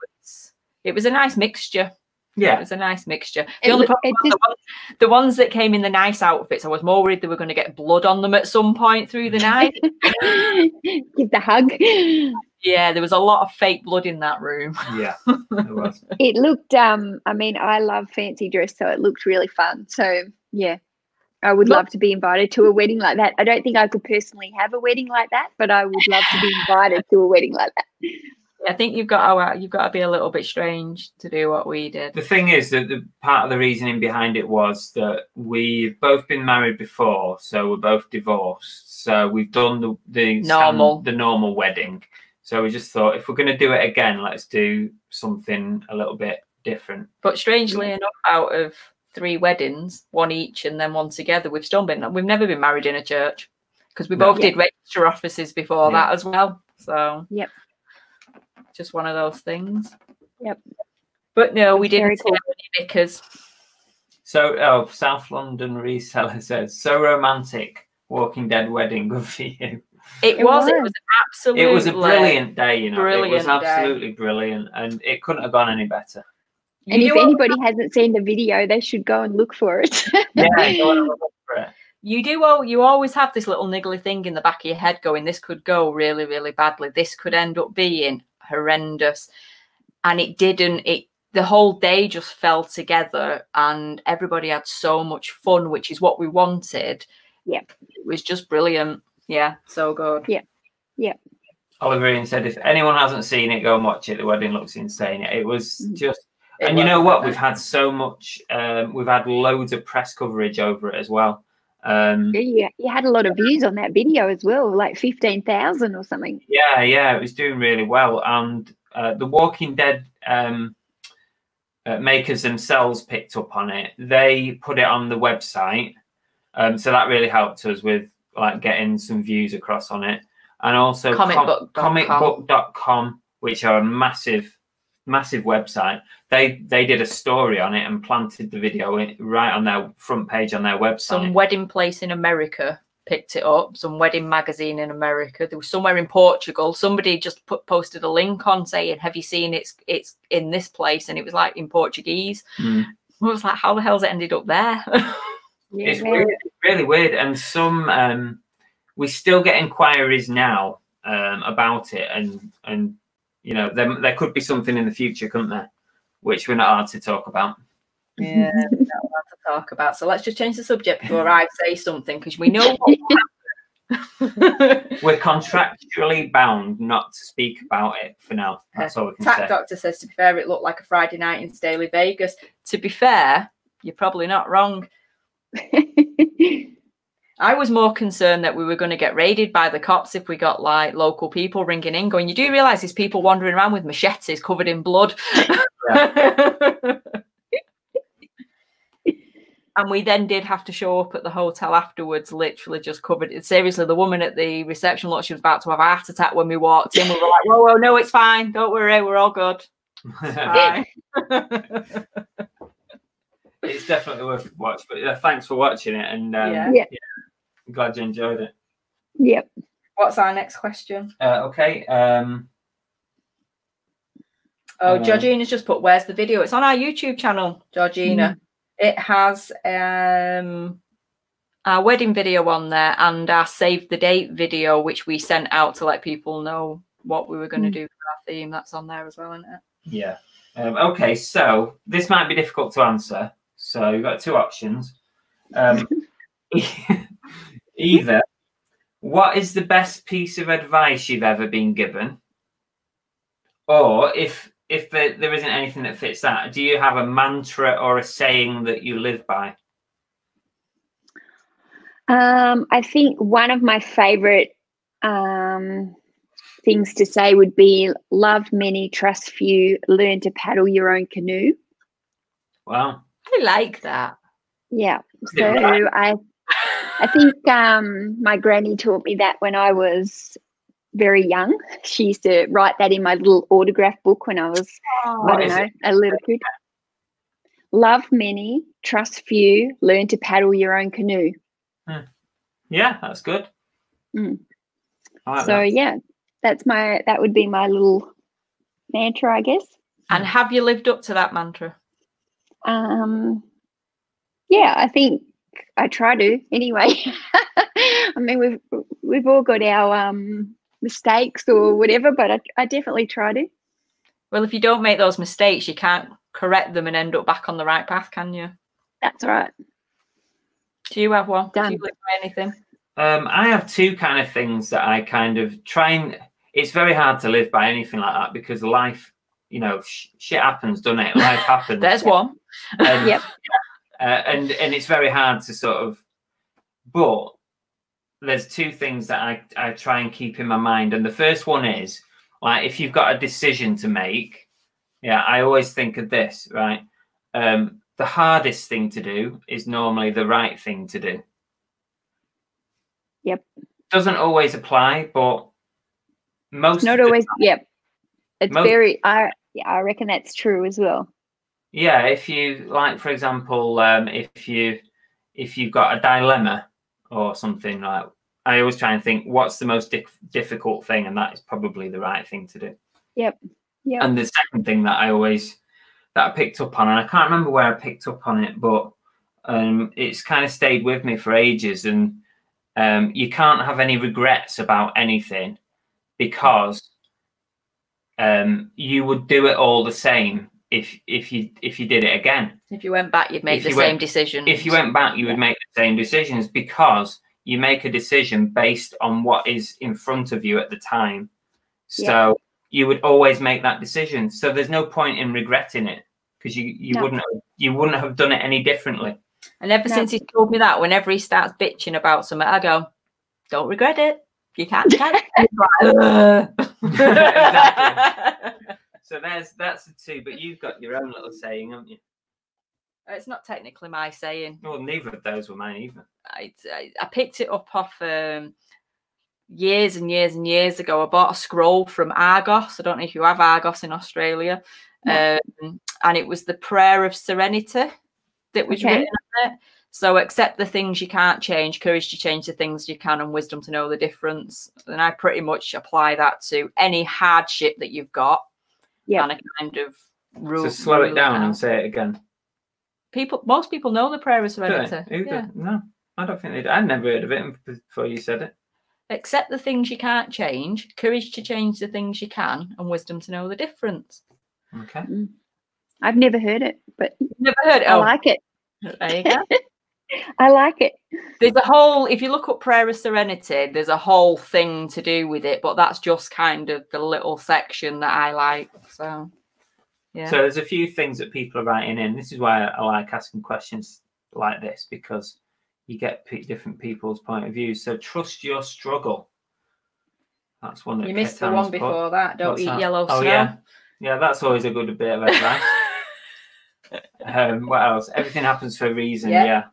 it was a nice mixture. Yeah, it was a nice mixture. The only problem was the ones that came in the nice outfits, I was more worried they were going to get blood on them at some point through the night. Give the hug. Yeah, there was a lot of fake blood in that room. Yeah, there was. It looked, I mean, I love fancy dress, so it looked really fun. So, yeah, I would love to be invited to a wedding like that. I don't think I could personally have a wedding like that, but I would love to be invited to a wedding like that. I think you've got to be a little bit strange to do what we did. The thing is that the part of the reasoning behind it was that we've both been married before, so we're both divorced. So we've done the normal wedding. So we just thought, if we're going to do it again, let's do something a little bit different. But strangely enough, out of 3 weddings, 1 each and then 1 together, we've never been married in a church because we both did register offices before that as well. So just one of those things. But no, we didn't do any because. So, South London Reseller says, so romantic, Walking Dead wedding, good for you. It was absolutely. It was a brilliant day, you know. Brilliant it was absolutely brilliant, and it couldn't have gone any better. And if anybody hasn't seen the video, they should go and look for it. Yeah, go and look for it. You always have this little niggly thing in the back of your head going, this could go really, really badly. This could end up being horrendous. And it didn't. The whole day just fell together and everybody had so much fun, which is what we wanted. It was just brilliant. Yeah, so good. Oliver Ian said, if anyone hasn't seen it, go and watch it. The wedding looks insane. It was just, and you know what? We've had so much, we've had loads of press coverage over it as well. You had a lot of views on that video as well, like 15,000 or something. Yeah, it was doing really well. And the Walking Dead makers themselves picked up on it. They put it on the website. So that really helped us with like getting some views across on it. And also comicbook.com, which are a massive website. They did a story on it and planted the video right on their front page on their website. Some wedding place in America picked it up, some wedding magazine in America. There was somewhere in Portugal. Somebody just posted a link on saying, have you seen it's in this place? And it was like in Portuguese. I was like, how the hell's it ended up there? It's weird, really weird. And some we still get inquiries now about it, and you know, there could be something in the future, couldn't there? Which we're not allowed to talk about. Yeah, we're not allowed to talk about. So let's just change the subject before I say something, because we know what will happen. We're contractually bound not to speak about it for now. That's all we can say. Tack Doctor says, to be fair, it looked like a Friday night in Staley, Vegas. To be fair, you're probably not wrong. I was more concerned that we were going to get raided by the cops if we got like local people ringing in going, you do realise there's people wandering around with machetes covered in blood. And we then did have to show up at the hotel afterwards, literally just covered. Seriously, the woman at the reception looked, she was about to have a heart attack when we walked in. We were like, whoa, no, it's fine. Don't worry, we're all good. It's fine. It's definitely worth watching. But thanks for watching it, and I'm glad you enjoyed it. Yep. What's our next question? Okay. Georgina's just put, where's the video? It's on our YouTube channel, Georgina. It has our wedding video on there and our save the date video, which we sent out to let people know what we were going to do for our theme. That's on there as well, isn't it? Yeah. Okay, so this might be difficult to answer. So you've got two options. Either, what is the best piece of advice you've ever been given? Or if there isn't anything that fits that, do you have a mantra or a saying that you live by? I think one of my favorite things to say would be love many, trust few, learn to paddle your own canoe. Wow. I like that. Yeah. So I think my granny taught me that when I was very young. She used to write that in my little autograph book when I was, I don't know, a little kid. Love many, trust few, learn to paddle your own canoe. Yeah, that's good. Like so that. Yeah, that would be my little mantra, I guess. And have you lived up to that mantra? Yeah, I think I try to anyway. I mean, we've all got our mistakes or whatever, but I definitely try to. Well, if you don't make those mistakes, you can't correct them and end up back on the right path, can you? That's right. Do you have one? Done. Do you live by anything? I have two kind of things that I kind of try and. It's very hard to live by anything like that because life, you know, shit happens, doesn't it? Life happens. There's one. And, yep. And it's very hard to sort of. But there's two things that I try and keep in my mind, and the first one is like if you've got a decision to make. Yeah, I always think of this, right? The hardest thing to do is normally the right thing to do. Yep. Doesn't always apply, but most. It's not always. Yep. It's very. I reckon that's true as well. Yeah, if you like, for example, if you've got a dilemma or something, like I always try and think, what's the most difficult thing, and that is probably the right thing to do. Yep. Yep. And the second thing that I picked up on, and I can't remember where I picked up on it, but it's kind of stayed with me for ages. And you can't have any regrets about anything because you would do it all the same if you did it again. If you went back, you'd make the same decision. If you went back, you would make the same decisions because you make a decision based on what is in front of you at the time. So you would always make that decision. So there's no point in regretting it because you wouldn't have done it any differently. And ever since he told me that, whenever he starts bitching about something, I go, "Don't regret it. You can't." Exactly. So that's the two. But you've got your own little saying, haven't you? It's not technically my saying. Well, neither of those were mine either. I picked it up off years and years and years ago. I bought a scroll from Argos. I don't know if you have Argos in Australia. No. And it was the prayer of serenity that was written on it. So accept the things you can't change, courage to change the things you can, and wisdom to know the difference. And I pretty much apply that to any hardship that you've got. Yeah. And a kind of rule. So slow it down and say it again. Most people know the prayer of serenity. No, I don't think they do. I'd never heard of it before you said it. Accept the things you can't change, courage to change the things you can, and wisdom to know the difference. Okay. I've never heard it, but never heard it. I like it. There you go. I like it. There's a whole, if you look up prayer of serenity, there's a whole thing to do with it, but that's just kind of the little section that I like. So, yeah. So there's a few things that people are writing in. This is why I like asking questions like this, because you get different people's point of view. So trust your struggle. That's one that you missed the one before that. Don't eat yellow snow. Yeah, that's always a good bit of advice. What else? Everything happens for a reason. Yeah.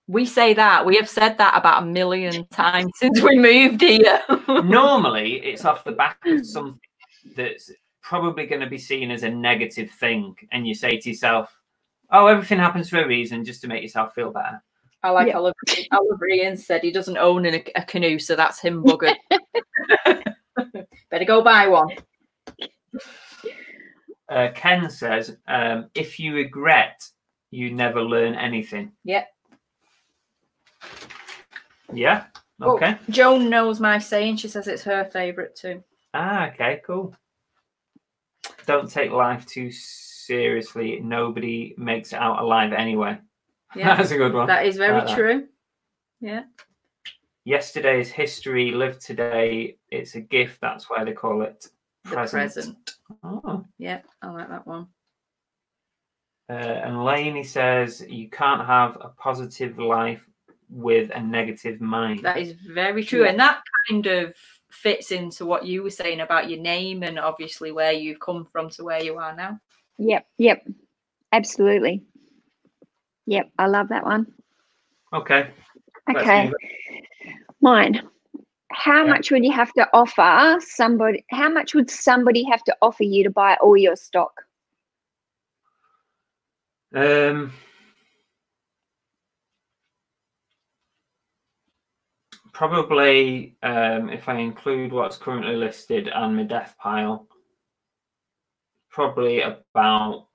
We say that. We have said that about 1 million times since we moved here. Normally, it's off the back of something that's probably going to be seen as a negative thing. And you say to yourself, oh, everything happens for a reason, just to make yourself feel better. I like Oliver Ian said he doesn't own a canoe, so that's him buggered. Better go buy one. Ken says, if you regret, you never learn anything. Yep. Yeah. Okay. Well, Joan knows my saying. She says it's her favourite too. Ah, okay, cool. Don't take life too seriously. Nobody makes it out alive anyway. Yeah, that's a good one. That is very true. Yeah. Yesterday is history. Live today. It's a gift. That's why they call it present. Oh. Yeah, I like that one. And Lainey says, you can't have a positive life with a negative mind. That is very true. Yeah. And that kind of fits into what you were saying about your name and obviously where you've come from to where you are now. Yep. Absolutely. Yep, I love that one. Okay. Mine. How much would you have to offer somebody? How much would somebody have to offer you to buy all your stock? Probably, if I include what's currently listed and my death pile, probably about,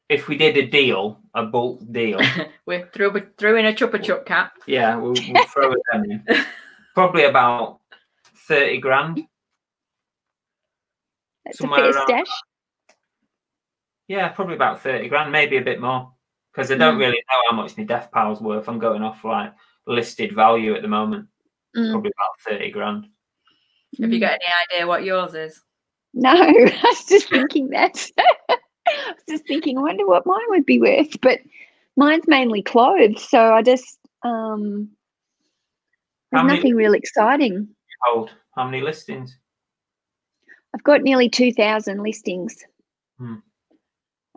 if we did a deal, a bulk deal. we threw in a Chupa Chup cap. Yeah, we'll throw it in. Probably about 30 grand. That's a fair stash. Yeah, probably about 30 grand, maybe a bit more. Because I don't really know how much my death pile's worth. I'm going off like listed value at the moment. Probably about 30 grand. Have you got any idea what yours is? No, I was just thinking that. I was just thinking, I wonder what mine would be worth. But mine's mainly clothes, so I just there's nothing real exciting. Hold. How many listings? I've got nearly 2,000 listings.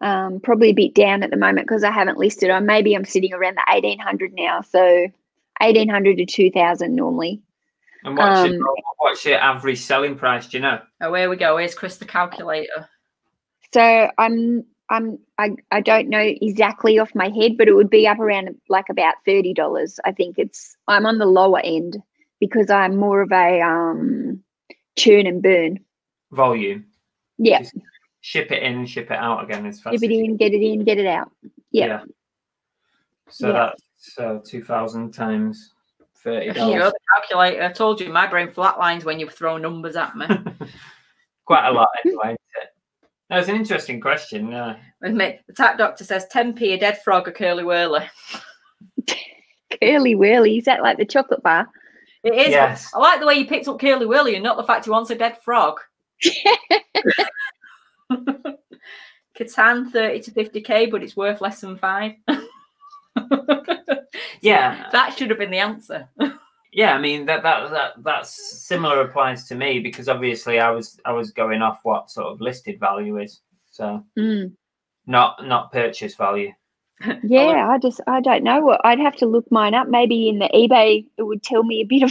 Probably a bit down at the moment because I haven't listed. Maybe I'm sitting around the 1,800 now, so 1,800 to 2,000 normally. And what's your average selling price? Do you know? Oh, here we go. Here's Chris the calculator. So I don't know exactly off my head, but it would be up around like about $30. I think I'm on the lower end because I'm more of a churn and burn. Volume. Yeah. Just ship it in, ship it out again as fast. Ship it in, get it out. Yeah. So that's 2,000 times $30. You're the calculator. I told you my brain flatlines when you throw numbers at me. Quite a lot anyway, isn't it? That's an interesting question. The Tack Doctor says 10p a dead frog, a curly whirly. Curly whirly? Is that like the chocolate bar? It is. Yes. I like the way you picked up curly whirly and not the fact he wants a dead frog. Catan 30 to 50k, but it's worth less than 5. Yeah, that should have been the answer. Yeah, I mean that's similar applies to me because obviously I was going off what sort of listed value is, so not purchase value. Yeah, I don't know what I'd have to look mine up. Maybe in the eBay it would tell me a bit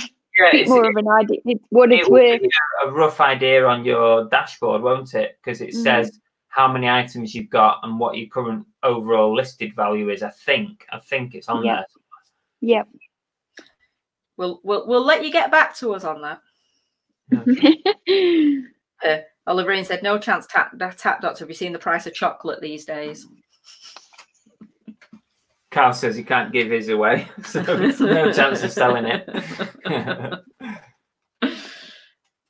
more of an idea what it's worth. A rough idea on your dashboard, won't it? Because it says how many items you've got and what your current overall listed value is. I think it's on there. Yep. We'll let you get back to us on that. Okay. Oliver said, no chance, Tap Doctor. Have you seen the price of chocolate these days? Carl says he can't give his away, so there's no chance of selling it.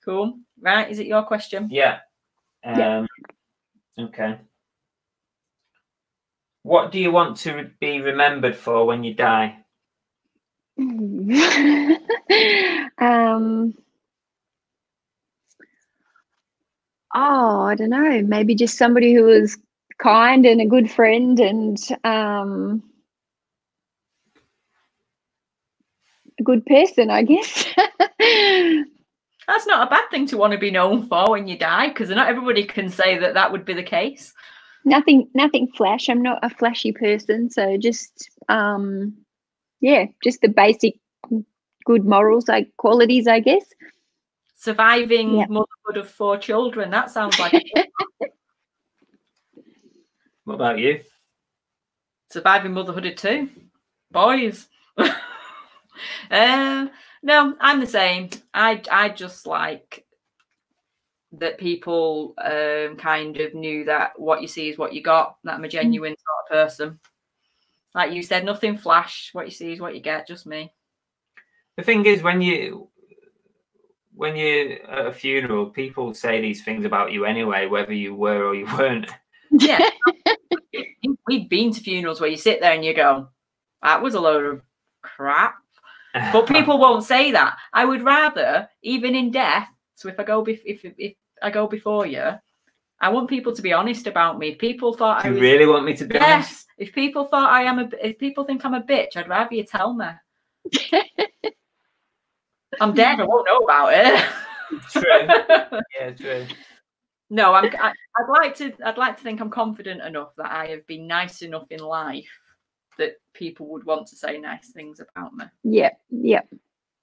Cool. Right, is it your question? Yeah. Okay. What do you want to be remembered for when you die? I don't know. Maybe just somebody who was kind and a good friend and a good person, I guess. That's not a bad thing to want to be known for when you die, because not everybody can say that would be the case. Nothing flash. I'm not a flashy person, so just just the basic good morals, qualities, I guess. Surviving motherhood of 4 children. That sounds like What about you? Surviving motherhood of 2. boys. No, I'm the same. I just like that people kind of knew that what you see is what you got, that I'm a genuine sort of person. Like you said, nothing flash. What you see is what you get, just me. The thing is, when you're at a funeral, people say these things about you anyway, whether you were or you weren't. Yeah. We've been to funerals where you sit there and you go, that was a load of crap. But people won't say that. I would rather, even in death, so if I go if I go before you, I want people to be honest about me. If people thought you really want me to be honest? If people thought if people think I'm a bitch, I'd rather you tell me. I'm dead. I won't know about it. True. Yeah, true. No, I'd like to think I'm confident enough that I have been nice enough in life that people would want to say nice things about me. Yeah.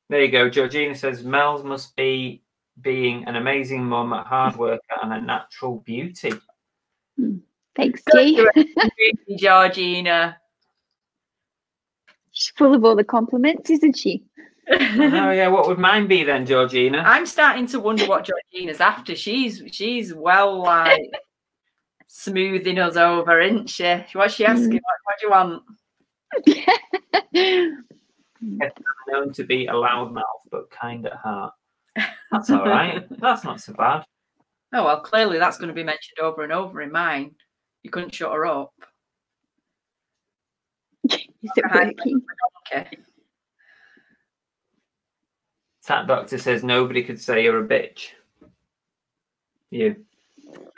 There you go. Georgina says Mel's must be being an amazing mum, a hard worker, and a natural beauty. Thanks, G. Georgina. She's full of all the compliments, isn't she? I know, yeah. What would mine be then, Georgina? I'm starting to wonder what Georgina's after. She's well like smoothing us over, isn't she? What's she asking? What do you want? Known to be a loud mouth, but kind at heart. That's all right. That's not so bad. Oh well, clearly that's going to be mentioned over and over in mine. You couldn't shut her up. Is it working? Okay. That doctor says nobody could say you're a bitch. You.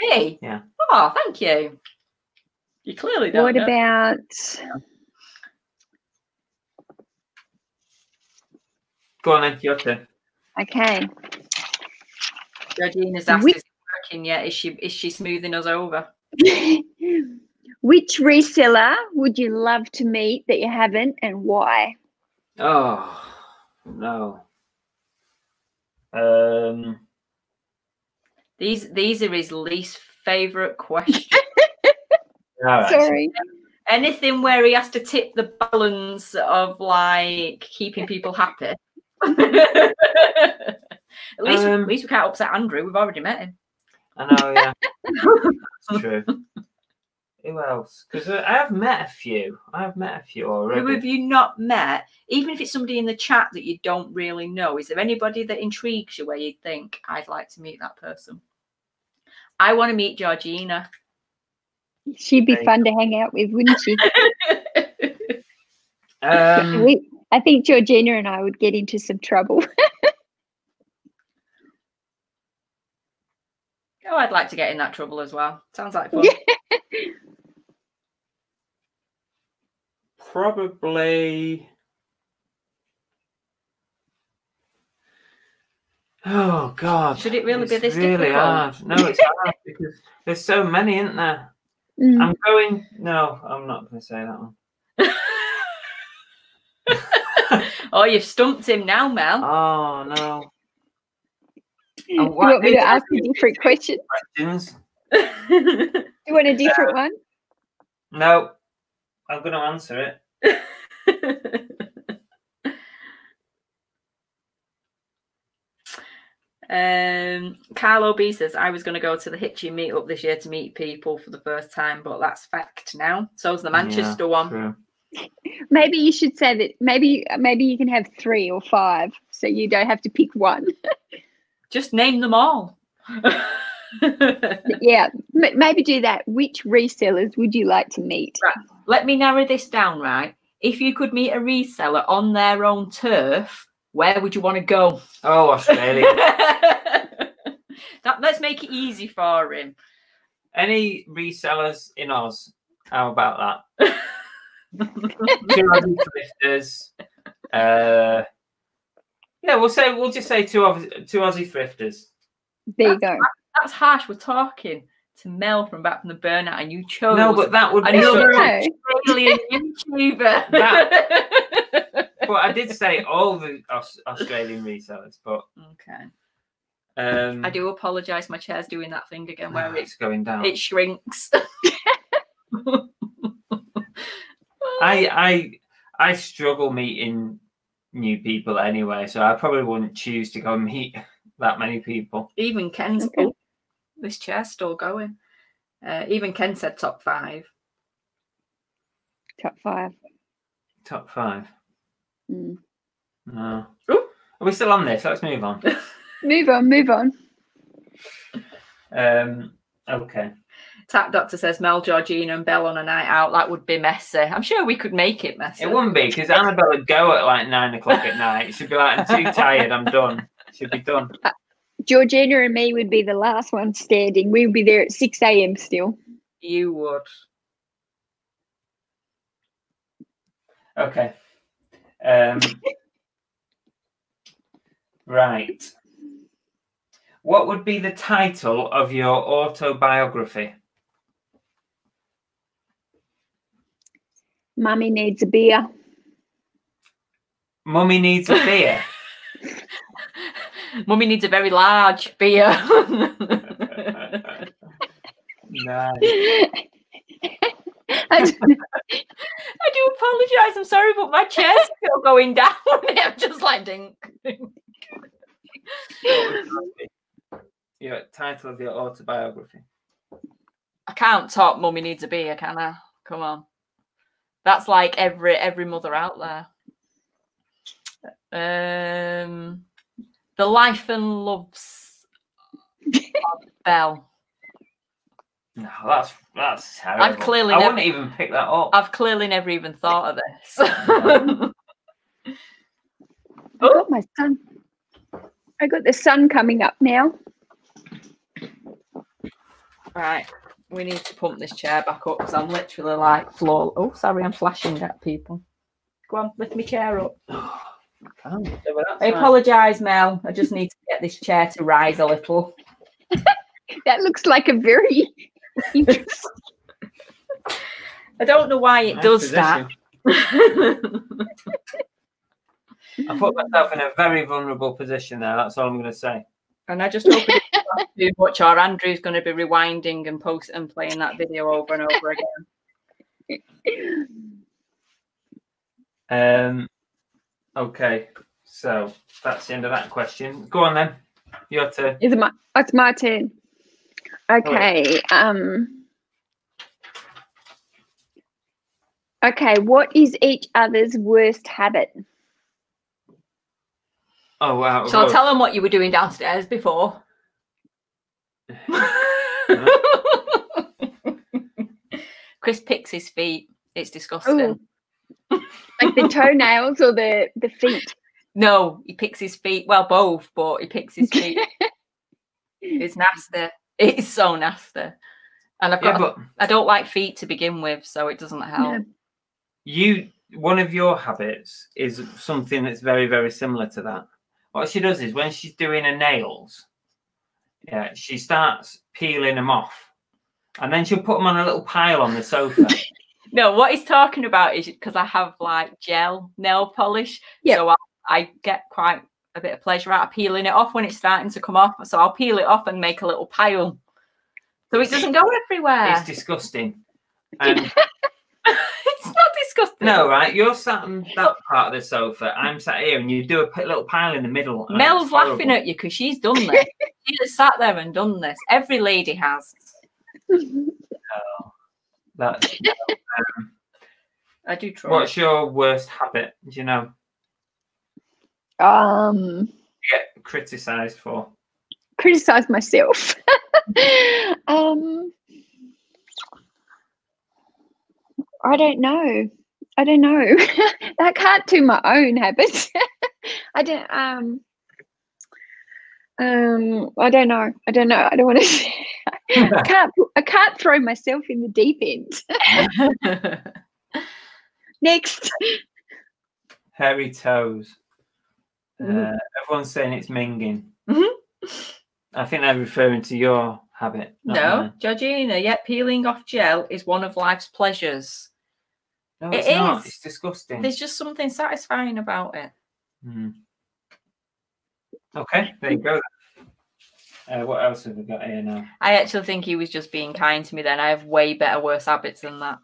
Me? Yeah. Oh, thank you. You clearly don't. What about? Go on then, your turn. Okay. Georgina's asked, is it working yet? Is she smoothing us over? Which reseller would you love to meet that you haven't, and why? Oh no. These are his least favourite questions. Right. Sorry. Anything where he has to tip the balance of like keeping people happy. At least we can't upset Andrew. We've already met him. I know, yeah. That's true. Who else? Because I have met a few. Already. Who have you not met? Even if it's somebody in the chat that you don't really know, is there anybody that intrigues you where you'd think, I'd like to meet that person? I want to meet Georgina. She'd be fun to hang out with, wouldn't she? I think Georgina and I would get into some trouble. Oh, I'd like to get in that trouble as well. Sounds like fun. Yeah. Probably. Oh God! Should it really be this really difficult? Hard. No, it's hard because there's so many, isn't there? I'm going. No, I'm not going to say that one. Oh, you've stumped him now, Mel. Oh no! Do you want me to ask a different question? Questions. Do you want a different one? No, I'm going to answer it. Carlo B says, I was going to go to the Hitchin meetup this year to meet people for the first time, but that's fact now. So's the Manchester one. True. Maybe you should say that maybe you can have 3 or 5 so you don't have to pick one. Just name them all. Yeah, maybe do that. Which resellers would you like to meet? Right. Let me narrow this down, right? If you could meet a reseller on their own turf, where would you want to go? Oh, Australia. Let's make it easy for him. Any resellers in Oz? How about that? 2 Aussie thrifters. Yeah, we'll just say two Aussie thrifters. There you go. That's harsh. We're talking to Mel from Back From the Burnout, and you chose. No, but that would be another Australian YouTuber. But I did say all the Australian resellers. But okay. I do apologise. My chair's doing that thing again where it's going down. It shrinks. I I struggle meeting new people anyway, so I probably wouldn't choose to go and meet that many people. Even Ken's this chair's still going. Even Ken said top 5. Top 5. Top 5. Mm. No. Ooh. Are we still on this? Let's move on. Move on. Okay. Tap Doctor says Mel, Georgina and Belle on a night out. That would be messy. I'm sure we could make it messy. It wouldn't be, because Annabelle would go at like 9 o'clock at night. She'd be like, I'm too tired, I'm done. She'd be done. Georgina and me would be the last one standing. We would be there at 6 a.m. still. You would. Okay. Right. What would be the title of your autobiography? Mummy needs a beer. Mummy needs a beer. Mummy needs a very large beer. Nice. I do apologise. I'm sorry, but my chair's still going down. I'm just like dink. Your title of your autobiography. I can't top Mummy needs a beer, can I? Come on. That's like every mother out there. The Life and Loves of Belle. No, that's terrible. I wouldn't even pick that up. I've clearly never even thought of this. I got my son. I got the sun coming up now. Right. We need to pump this chair back up because I'm literally like floor. Oh, sorry, I'm flashing at people. Go on, lift my chair up. I apologise, Mel. I just need to get this chair to rise a little. That looks like a very interesting. I don't know why it does that. I put myself in a very vulnerable position there. That's all I'm going to say. And I just hope it doesn't too much, or Andrew's going to be rewinding and and playing that video over and over again. Okay, so that's the end of that question. Go on then. Your turn. It's my turn. Okay. Okay, what is each other's worst habit? Oh, wow. So tell them what you were doing downstairs before. Chris picks his feet. It's disgusting. Ooh. Like the toenails or the feet? No, he picks his feet. Well, both, but he picks his feet. It's nasty. It's so nasty. And I don't like feet to begin with, so it doesn't help. Yeah. One of your habits is something that's very, very similar to that. What she does is when she's doing her nails, she starts peeling them off, and then she'll put them on a little pile on the sofa. No, what he's talking about is because I have like gel nail polish, so I get quite a bit of pleasure out of peeling it off when it's starting to come off. So I'll peel it off and make a little pile, so it doesn't go everywhere. It's disgusting. And it's not disgusting. No, right? You're sat on that part of the sofa. I'm sat here, and you do a little pile in the middle. Mel's laughing at you because she's done this. She has sat there and done this. Every lady has. No, that's. I do try. What's your worst habit? Do you know? You get criticised for. Criticise myself. I don't know. I can't do my own habits. I don't know. I don't want to say. I can't throw myself in the deep end. Next. Hairy toes. Everyone's saying it's minging. I think they're referring to your habit. No, Georgina, peeling off gel is one of life's pleasures. No, it's not. It's disgusting. There's just something satisfying about it. Okay, there you go. What else have we got here now? I actually think he was just being kind to me then. I have way worse habits than that.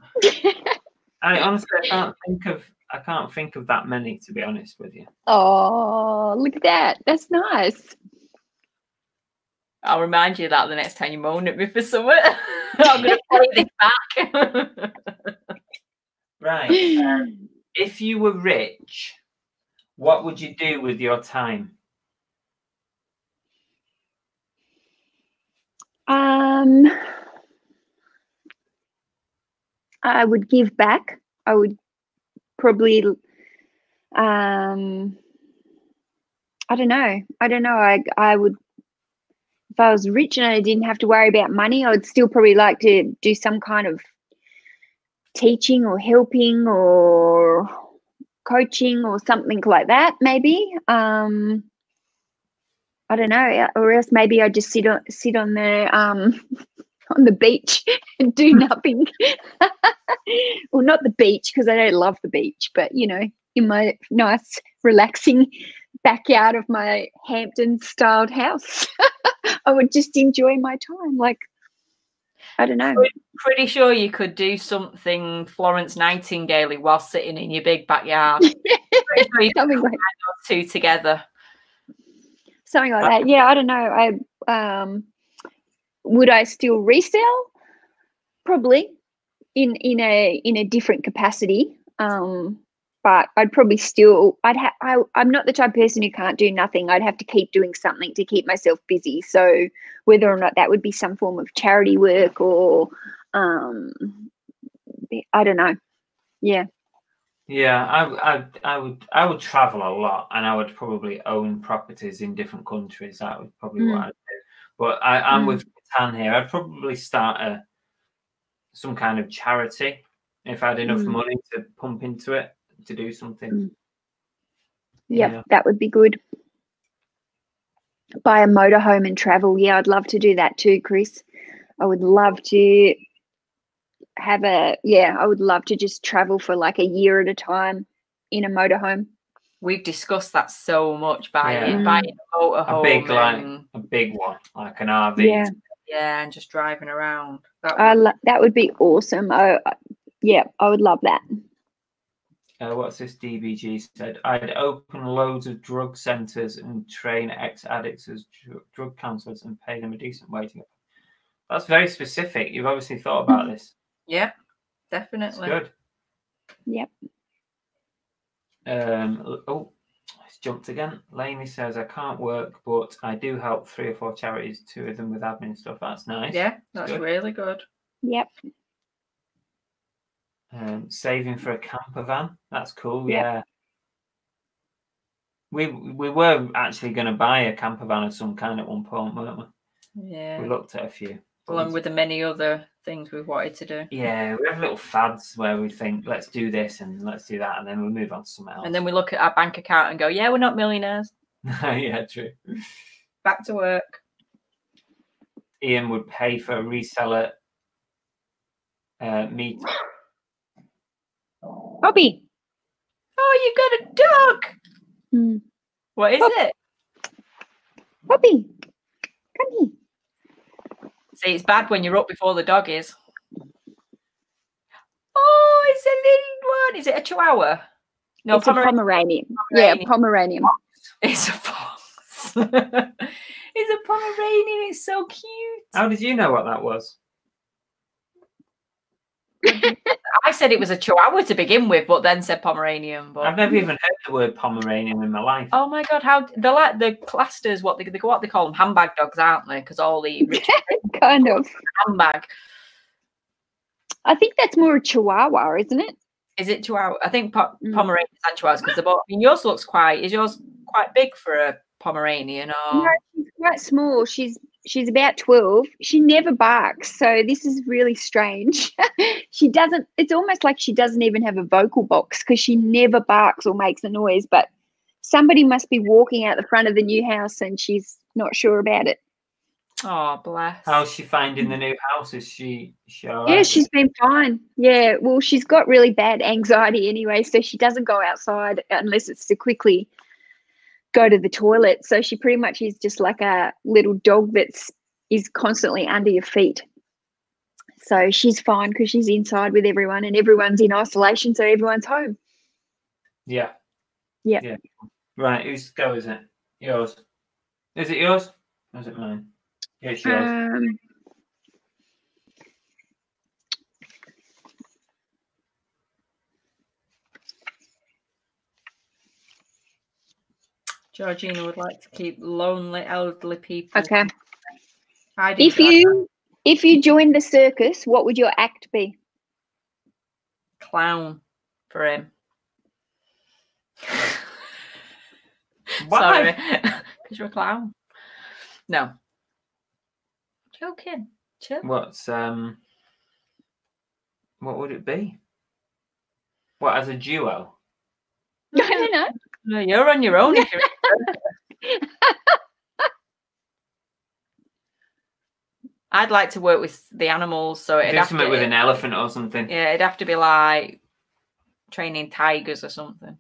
I honestly can't think of can't think of that many, to be honest with you. Oh, look at that. That's nice. I'll remind you of that the next time you moan at me for something. I'm going to play this back. Right. If you were rich, what would you do with your time? I would give back. I would probably, I don't know. I would, if I was rich and I didn't have to worry about money, I would still probably like to do some kind of teaching or helping or coaching or something like that, maybe. I don't know, or else maybe I just sit on the on the beach and do nothing. Well, not the beach because I don't love the beach, but you know, in my nice relaxing backyard of my Hampton-styled house, I would just enjoy my time. Like, I don't know. Pretty sure you could do something Florence Nightingale while sitting in your big backyard. Something like those two together. Something like that. Yeah, I don't know. Would I still resell? Probably in a different capacity. But I'd probably still. I'm not the type of person who can't do nothing. I'd have to keep doing something to keep myself busy. So whether or not that would be some form of charity work or I don't know. Yeah. Yeah, I would travel a lot, and I would probably own properties in different countries. That was probably what I'd do. But I'm with Tan here. I'd probably start some kind of charity if I had enough money to pump into it to do something. Yep, that would be good. Buy a motorhome and travel. Yeah, I'd love to do that too, Chris. I would love to I would love to just travel for like a year at a time in a motorhome. We've discussed that so much, buying a motorhome. A big one, like an RV. Yeah, and just driving around. That would be awesome. I would love that. What's this DBG said? I'd open loads of drug centres and train ex-addicts as drug counsellors and pay them a decent wage. That's very specific. You've obviously thought about this. Yeah, definitely. That's good. Yep. It's jumped again. Lainey says, I can't work, but I do help 3 or 4 charities, 2 of them with admin stuff. That's nice. Yeah, that's really good. Yep. Saving for a camper van. That's cool. Yep. Yeah. We were actually going to buy a camper van of some kind at one point, weren't we? Yeah. We looked at a few. Along with the many other things we've wanted to do. Yeah, we have little fads where we think, let's do this and let's do that, and then we'll move on to something else. And then we look at our bank account and go, yeah, we're not millionaires. Yeah, true. Back to work. Ian would pay for a reseller meet. Bobby. Oh, you got a dog. What is it? Bobby, come here. See, it's bad when you're up before the dog is. Oh, it's a little one. Is it a Chihuahua? No, it's a Pomeranian. Yeah, a Pomeranian. It's a fox. It's a Pomeranian. It's so cute. How did you know what that was? I said it was a Chihuahua to begin with, but then said Pomeranian. But I've never even heard the word Pomeranian in my life. Oh my god, how they're like the clusters? What they call them, handbag dogs, aren't they? Because all the rich kind of handbag. I think that's more a Chihuahua, isn't it? Is it Chihuahua? I think Pomeranians and Chihuahuas because they're both. I mean, yours looks quite. Is yours quite big for a Pomeranian? Or? No, she's quite small. She's about 12. She never barks, so this is really strange. She doesn't. It's almost like she doesn't even have a vocal box because she never barks or makes a noise. But somebody must be walking out the front of the new house, and she's not sure about it. Oh, bless. How's she finding the new house? Is she all right? Yeah, she's been fine. Yeah, well, she's got really bad anxiety anyway, so she doesn't go outside unless it's to quickly go to the toilet. So she pretty much is just like a little dog is constantly under your feet. So she's fine because she's inside with everyone and everyone's in isolation, so everyone's home. Yeah. Yeah. Yeah. Right. Whose go is it? Yours. Is it yours? Or is it mine? Yeah, it's yours. Georgina would like to keep lonely elderly people. Okay. If you joined the circus, what would your act be? Clown for him. Why? Sorry, because you're a clown. No. Joking. Chill. What would it be? What, as a duo? I don't know. No, you're on your own if you're. I'd like to work with the animals, so it'd have something with an elephant or something. Yeah, it'd have to be like training tigers or something.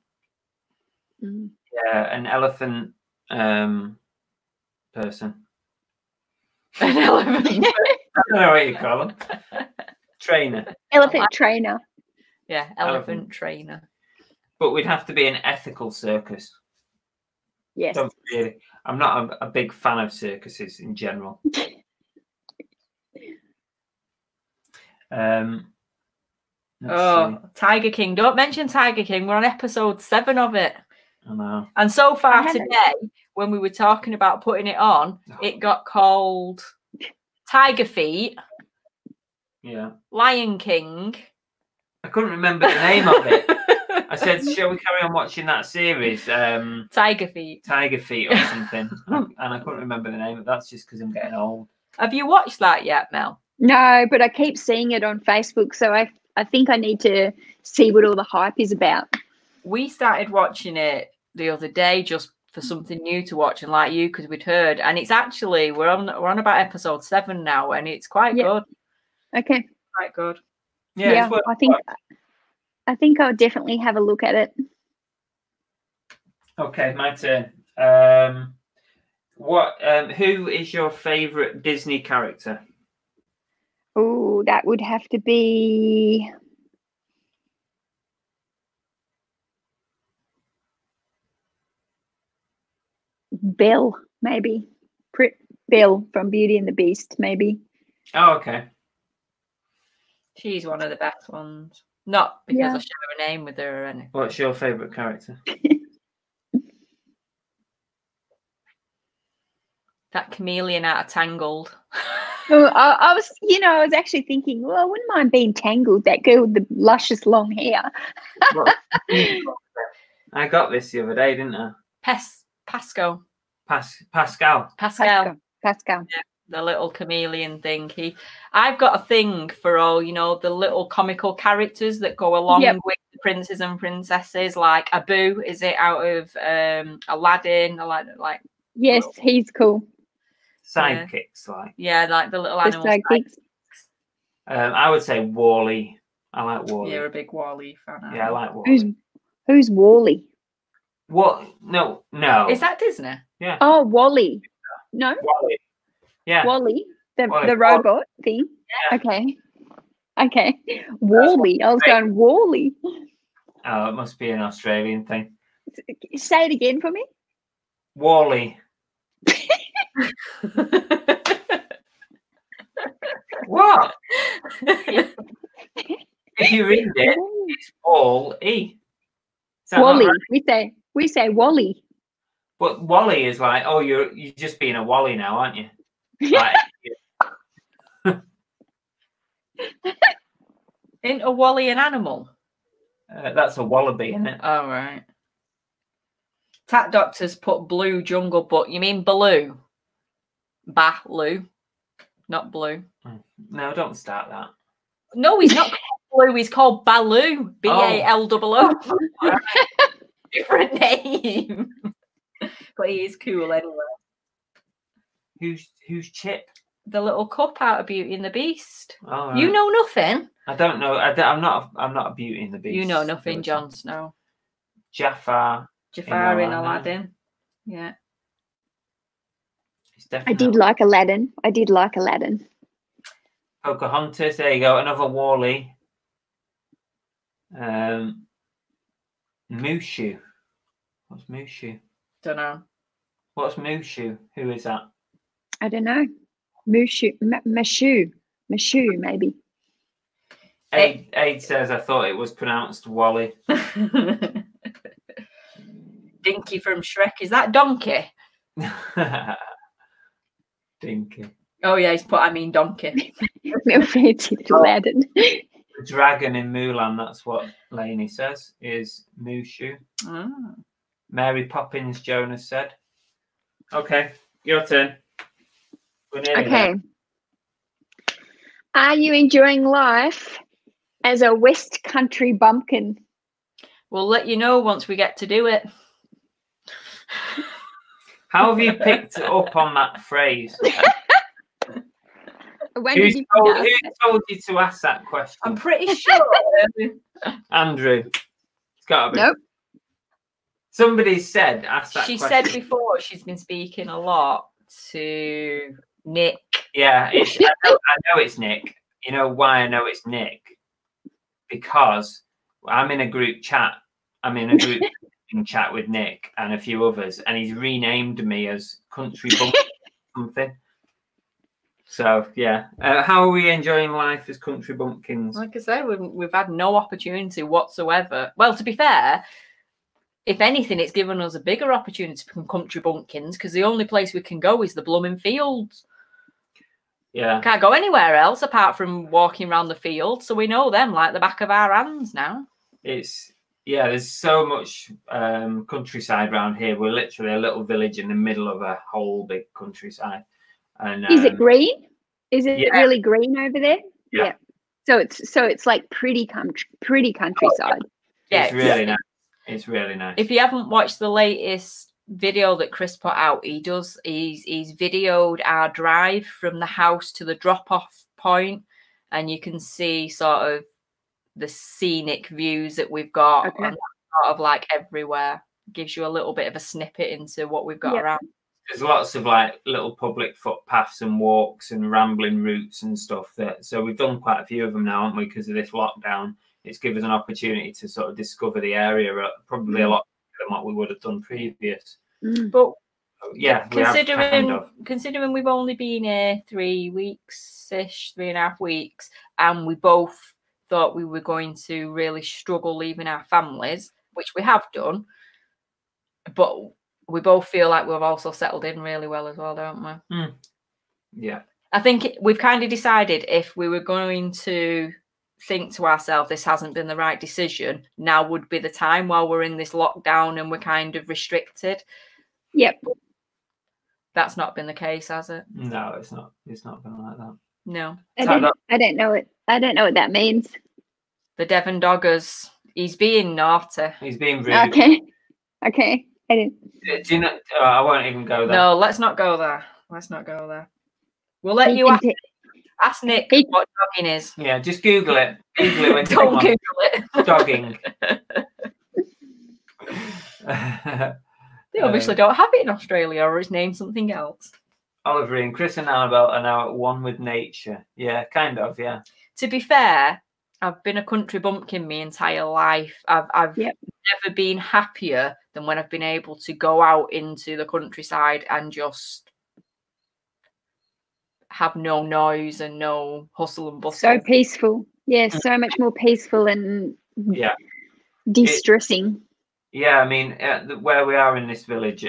Yeah, an elephant person. An elephant. I don't know what you call them. Trainer. Elephant trainer. Yeah, elephant trainer. But we'd have to be an ethical circus. Yes. I'm not a big fan of circuses in general. Tiger King. Don't mention Tiger King. We're on episode 7 of it. I know. And so far today, when we were talking about putting it on, it got called Tiger Feet. Yeah. Lion King. I couldn't remember the name of it. I said, shall we carry on watching that series? Tiger Feet. Tiger Feet or something. And I couldn't remember the name. That's just because I'm getting old. Have you watched that yet, Mel? No, but I keep seeing it on Facebook, so I think I need to see what all the hype is about. We started watching it the other day just for something new to watch, and like you, because we'd heard, and it's actually we're on about episode 7 now, and it's quite good. Okay. Quite good. Yeah, I think I'll definitely have a look at it. Okay, my turn. Who is your favorite Disney character? Oh, that would have to be Belle, maybe. Belle from Beauty and the Beast, maybe. Oh, okay. She's one of the best ones. Not because I share a name with her or anything. What's your favorite character? That chameleon out of Tangled. I was actually thinking, well, I wouldn't mind being Tangled, that girl with the luscious long hair. I got this the other day, didn't I? Pascal. Pascal. Yeah, the little chameleon thing. I've got a thing for all, the little comical characters that go along with the princes and princesses, like Abu. Is it out of Aladdin? Like yes, he's cool. Sidekicks, like the little animals. Sidekicks. I would say Wall-E. I like Wall-E. You're a big Wall-E fan. Yeah, I like Wall-E. Who's Wall-E? What? No. Is that Disney? Yeah. Oh, Wall-E. No. Wall-E. Yeah. Wall-E, the robot thing. Yeah. Okay. Wall-E. I was going Wall-E. Oh, it must be an Australian thing. Say it again for me. Wall-E. What? If you read it, it's Wall-E. Wall-E. Right? We say Wall-E. But Wall-E is like, oh, you're just being a Wally now, aren't you? Like, Ain't a Wally an animal? That's a wallaby, isn't it? Oh, right. Tat Doctors put Blue Jungle Book. You mean Baloo? Baloo, not Blue. No, don't start that. No, he's not called Blue. He's called Baloo. Baloo. Different name. But he is cool anyway. Who's Chip? The little cup out of Beauty and the Beast. Oh, right. You know nothing. I don't know. I'm not a Beauty and the Beast. You know nothing, Jon Snow. Jafar in Aladdin. Yeah. I did like Aladdin. Pocahontas. There you go. Another Wall-E. No, Mushu. What's Mushu? Don't know. What's Mushu? Who is that? I don't know. Mushu, Mashu, maybe. Aid says I thought it was pronounced Wally. Dinky from Shrek. Is that donkey? Dinky. Oh yeah, he's put. I mean donkey. Real fancy little Aladdin. The dragon in Mulan. That's what Lainey says. Is Mushu. Oh. Mary Poppins. Jonas said. Okay, your turn. Okay. There. Are you enjoying life as a West Country bumpkin? We'll let you know once we get to do it. How have you picked up on that phrase? Who told you to ask that question? I'm pretty sure. Andrew. It's got to be. Nope. Somebody said, ask that question. She said before she's been speaking a lot to Nick. Yeah, I know it's Nick. You know why I know it's Nick? Because I'm in a group chat. I'm in a group chat with Nick and a few others, and he's renamed me as Country Bumpkin something. So yeah, how are we enjoying life as Country Bumpkins? Like I said, we've had no opportunity whatsoever. Well, to be fair, if anything, it's given us a bigger opportunity to become Country Bumpkins because the only place we can go is the blooming fields. Yeah, can't go anywhere else apart from walking around the field, so we know them like the back of our hands now. There's so much countryside around here. We're literally a little village in the middle of a whole big countryside. And is it green? Is it really green over there? Yeah. So it's like pretty countryside. Yeah, it's really nice. It's really nice. If you haven't watched the latest video that Chris put out, he's videoed our drive from the house to the drop-off point, and you can see sort of the scenic views that we've got, and sort of like everywhere. Gives you a little bit of a snippet into what we've got around. There's lots of like little public footpaths and walks and rambling routes and stuff. So we've done quite a few of them now, haven't we? Because of this lockdown, it's given us an opportunity to sort of discover the area probably a lot better than what we would have done previous. But yeah, considering we've only been here 3 weeks-ish, 3.5 weeks, and we both thought we were going to really struggle leaving our families, which we have done, but we both feel like we've also settled in really well as well, don't we? Yeah. I think we've kind of decided if we were going to think to ourselves this hasn't been the right decision, now would be the time while we're in this lockdown and we're kind of restricted. Yep. That's not been the case, has it? No, it's not. It's not been like that. No. I don't know it. I don't know what that means. The Devon Doggers. He's being naughty. He's being rude. Okay. I didn't. Do you know? I won't even go there. No, let's not go there. Let's not go there. We'll let you ask Nick what dogging is. Yeah, just Google it. Google it when don't Google it. Dogging. They obviously don't have it in Australia, or it's named something else. Oliver and Chris and Annabelle are now at one with nature. Yeah, kind of, yeah. To be fair, I've been a country bumpkin my entire life. I've never been happier than when I've been able to go out into the countryside and just have no noise and no hustle and bustle. So peaceful. Yeah, so much more peaceful and de-stressing. Yeah, I mean, where we are in this village,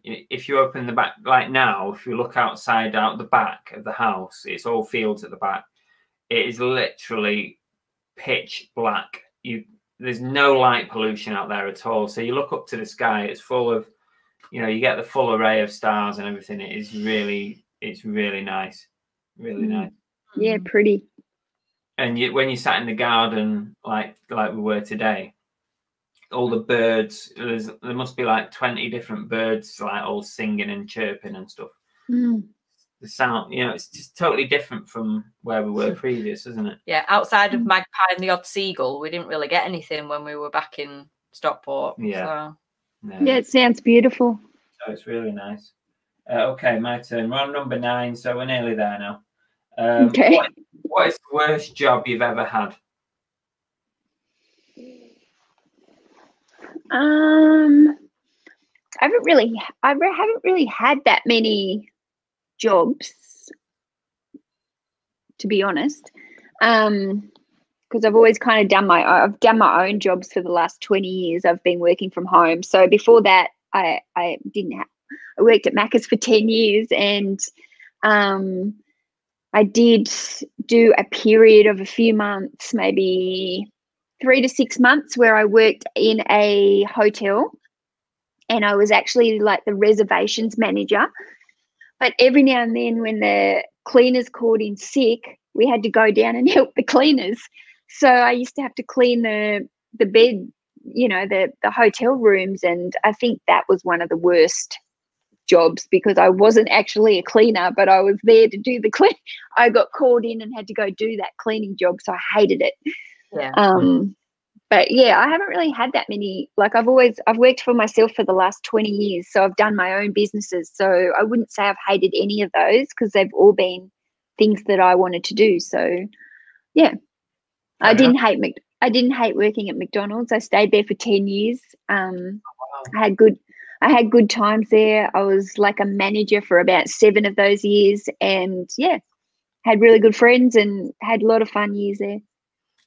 if you open the back, like now, if you look outside out the back of the house, it's all fields at the back. It is literally pitch black. There's no light pollution out there at all. So you look up to the sky, it's full of, you get the full array of stars and everything. It's really nice. Really nice. Yeah, pretty. And when you sat in the garden, like we were today, all the birds, there must be like 20 different birds, like all singing and chirping and stuff. The sound, it's just totally different from where we were previous, isn't it? Yeah, outside of magpie and the odd seagull, we didn't really get anything when we were back in Stockport. Yeah. So. Yeah, it sounds beautiful. So it's really nice. Okay, my turn. We're on number 9, so we're nearly there now. Okay. What is the worst job you've ever had? I haven't really had that many jobs, to be honest. Because I've always kind of done my own jobs for the last 20 years. I've been working from home. So before that, I worked at Macca's for 10 years, and I did do a period of a few months, maybe 3 to 6 months, where I worked in a hotel, and I was actually like the reservations manager. But every now and then when the cleaners called in sick, we had to go down and help the cleaners. So I used to have to clean the bed, the hotel rooms. And I think that was one of the worst jobs, because I wasn't actually a cleaner, but I was there to do the clean. I got called in and had to go do that cleaning job. So I hated it. Yeah. But yeah, I haven't really had that many. Like I've worked for myself for the last 20 years. So I've done my own businesses. So I wouldn't say I've hated any of those, because they've all been things that I wanted to do. So yeah, I didn't hate working at McDonald's. I stayed there for 10 years. I had good times there. I was like a manager for about 7 of those years, and yeah, had really good friends and had a lot of fun years there.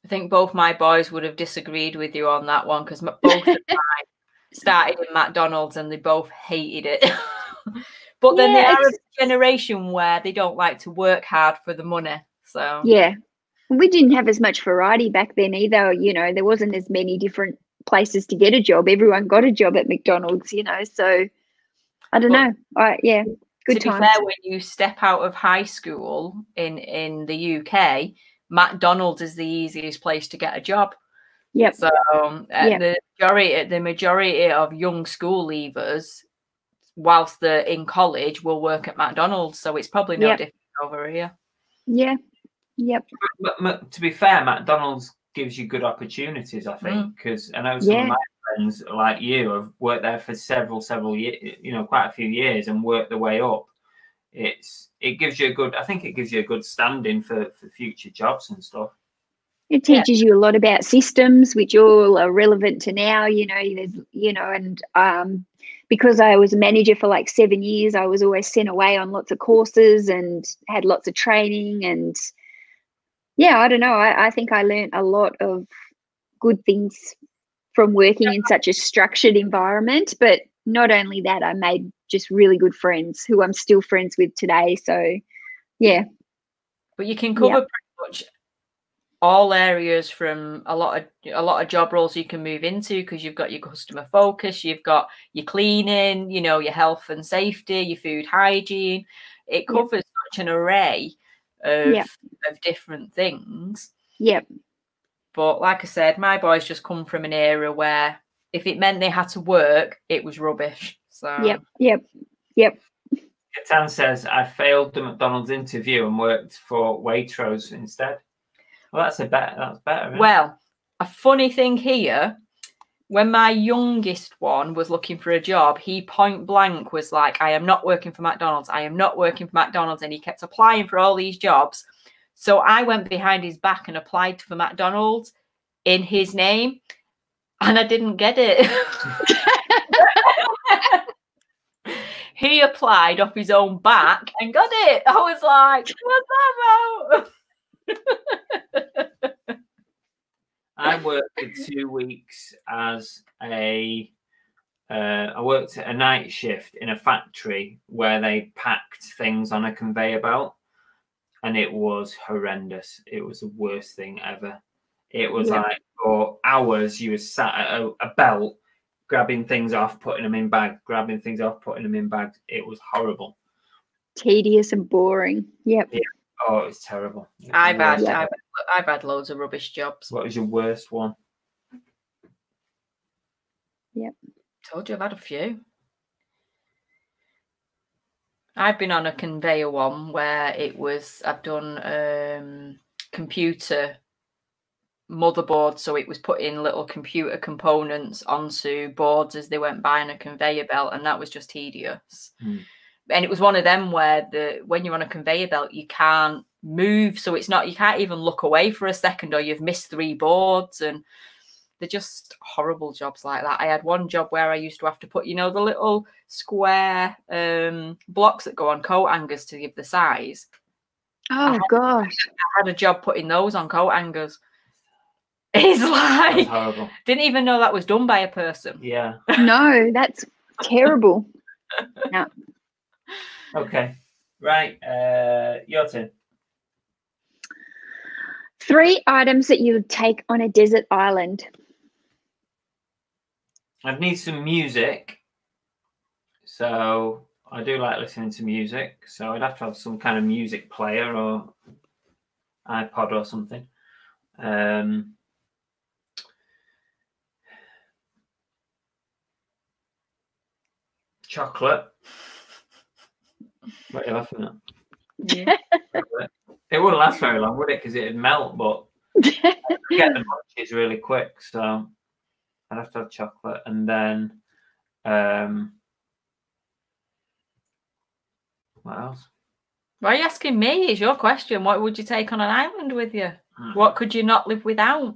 I think both my boys would have disagreed with you on that one, because both of mine started in McDonald's and they both hated it. But then they are a generation where they don't like to work hard for the money. So yeah, we didn't have as much variety back then either. There wasn't as many different places to get a job. Everyone got a job at McDonald's, so I don't know. Good times. To be fair, when you step out of high school in the UK, McDonald's is the easiest place to get a job. Yep. So the majority of young school leavers, whilst they're in college, will work at McDonald's. So it's probably no different over here. Yeah. Yep. But to be fair, McDonald's gives you good opportunities, I think, because I know some of my friends like you have worked there for several years, quite a few years, and worked their way up. It gives you a good standing for future jobs and stuff. It teaches you a lot about systems, which all are relevant to now. Because I was a manager for like 7 years, I was always sent away on lots of courses and had lots of training. And yeah, I don't know. I think I learned a lot of good things from working in such a structured environment. But not only that, I made just really good friends who I'm still friends with today. So yeah. But you can cover pretty much all areas, from a lot of job roles you can move into, because you've got your customer focus, you've got your cleaning, your health and safety, your food hygiene. It covers such an array of different things. Yep. But like I said, my boys just come from an era where if it meant they had to work, it was rubbish. So Yep. Tan says, I failed the McDonald's interview and worked for Waitrose instead. Well, that's better. Isn't it? Well, a funny thing here, when my youngest one was looking for a job, he point blank was like, I am not working for McDonald's. I am not working for McDonald's. And he kept applying for all these jobs. So I went behind his back and applied for McDonald's in his name, and I didn't get it. He applied off his own back and got it. I was like, what's that about? I worked for 2 weeks as I worked a night shift in a factory where they packed things on a conveyor belt, and it was horrendous. It was the worst thing ever. It was like for hours you were sat at a belt, grabbing things off, putting them in bags, grabbing things off, putting them in bags. It was horrible. Tedious and boring. Yep. Yeah. Oh, it's terrible. I've had loads of rubbish jobs. What was your worst one? Yep. Told you I've had a few. I've been on a conveyor one where I've done computer motherboard, so it was putting little computer components onto boards as they went by on a conveyor belt, and that was just tedious. And it was one of them where when you're on a conveyor belt, you can't move, so you can't even look away for a second, or you've missed 3 boards. And they're just horrible jobs like that. I had one job where I used to have to put, you know, the little square blocks that go on coat hangers to give the size. Oh, gosh. I had a job putting those on coat hangers. It's like, horrible. Didn't even know that was done by a person. Yeah. No, that's terrible. No. Okay. Right. Your turn. 3 items that you would take on a desert island. I'd need some music. So I do like listening to music. So I'd have to have some kind of music player or iPod or something. Chocolate. What are you laughing at? Yeah. It wouldn't last very long, would it? Because it'd melt, but get the munchies really quick. So I'd have to have chocolate, and then what else? Why are you asking me? It's your question. What would you take on an island with you? What could you not live without?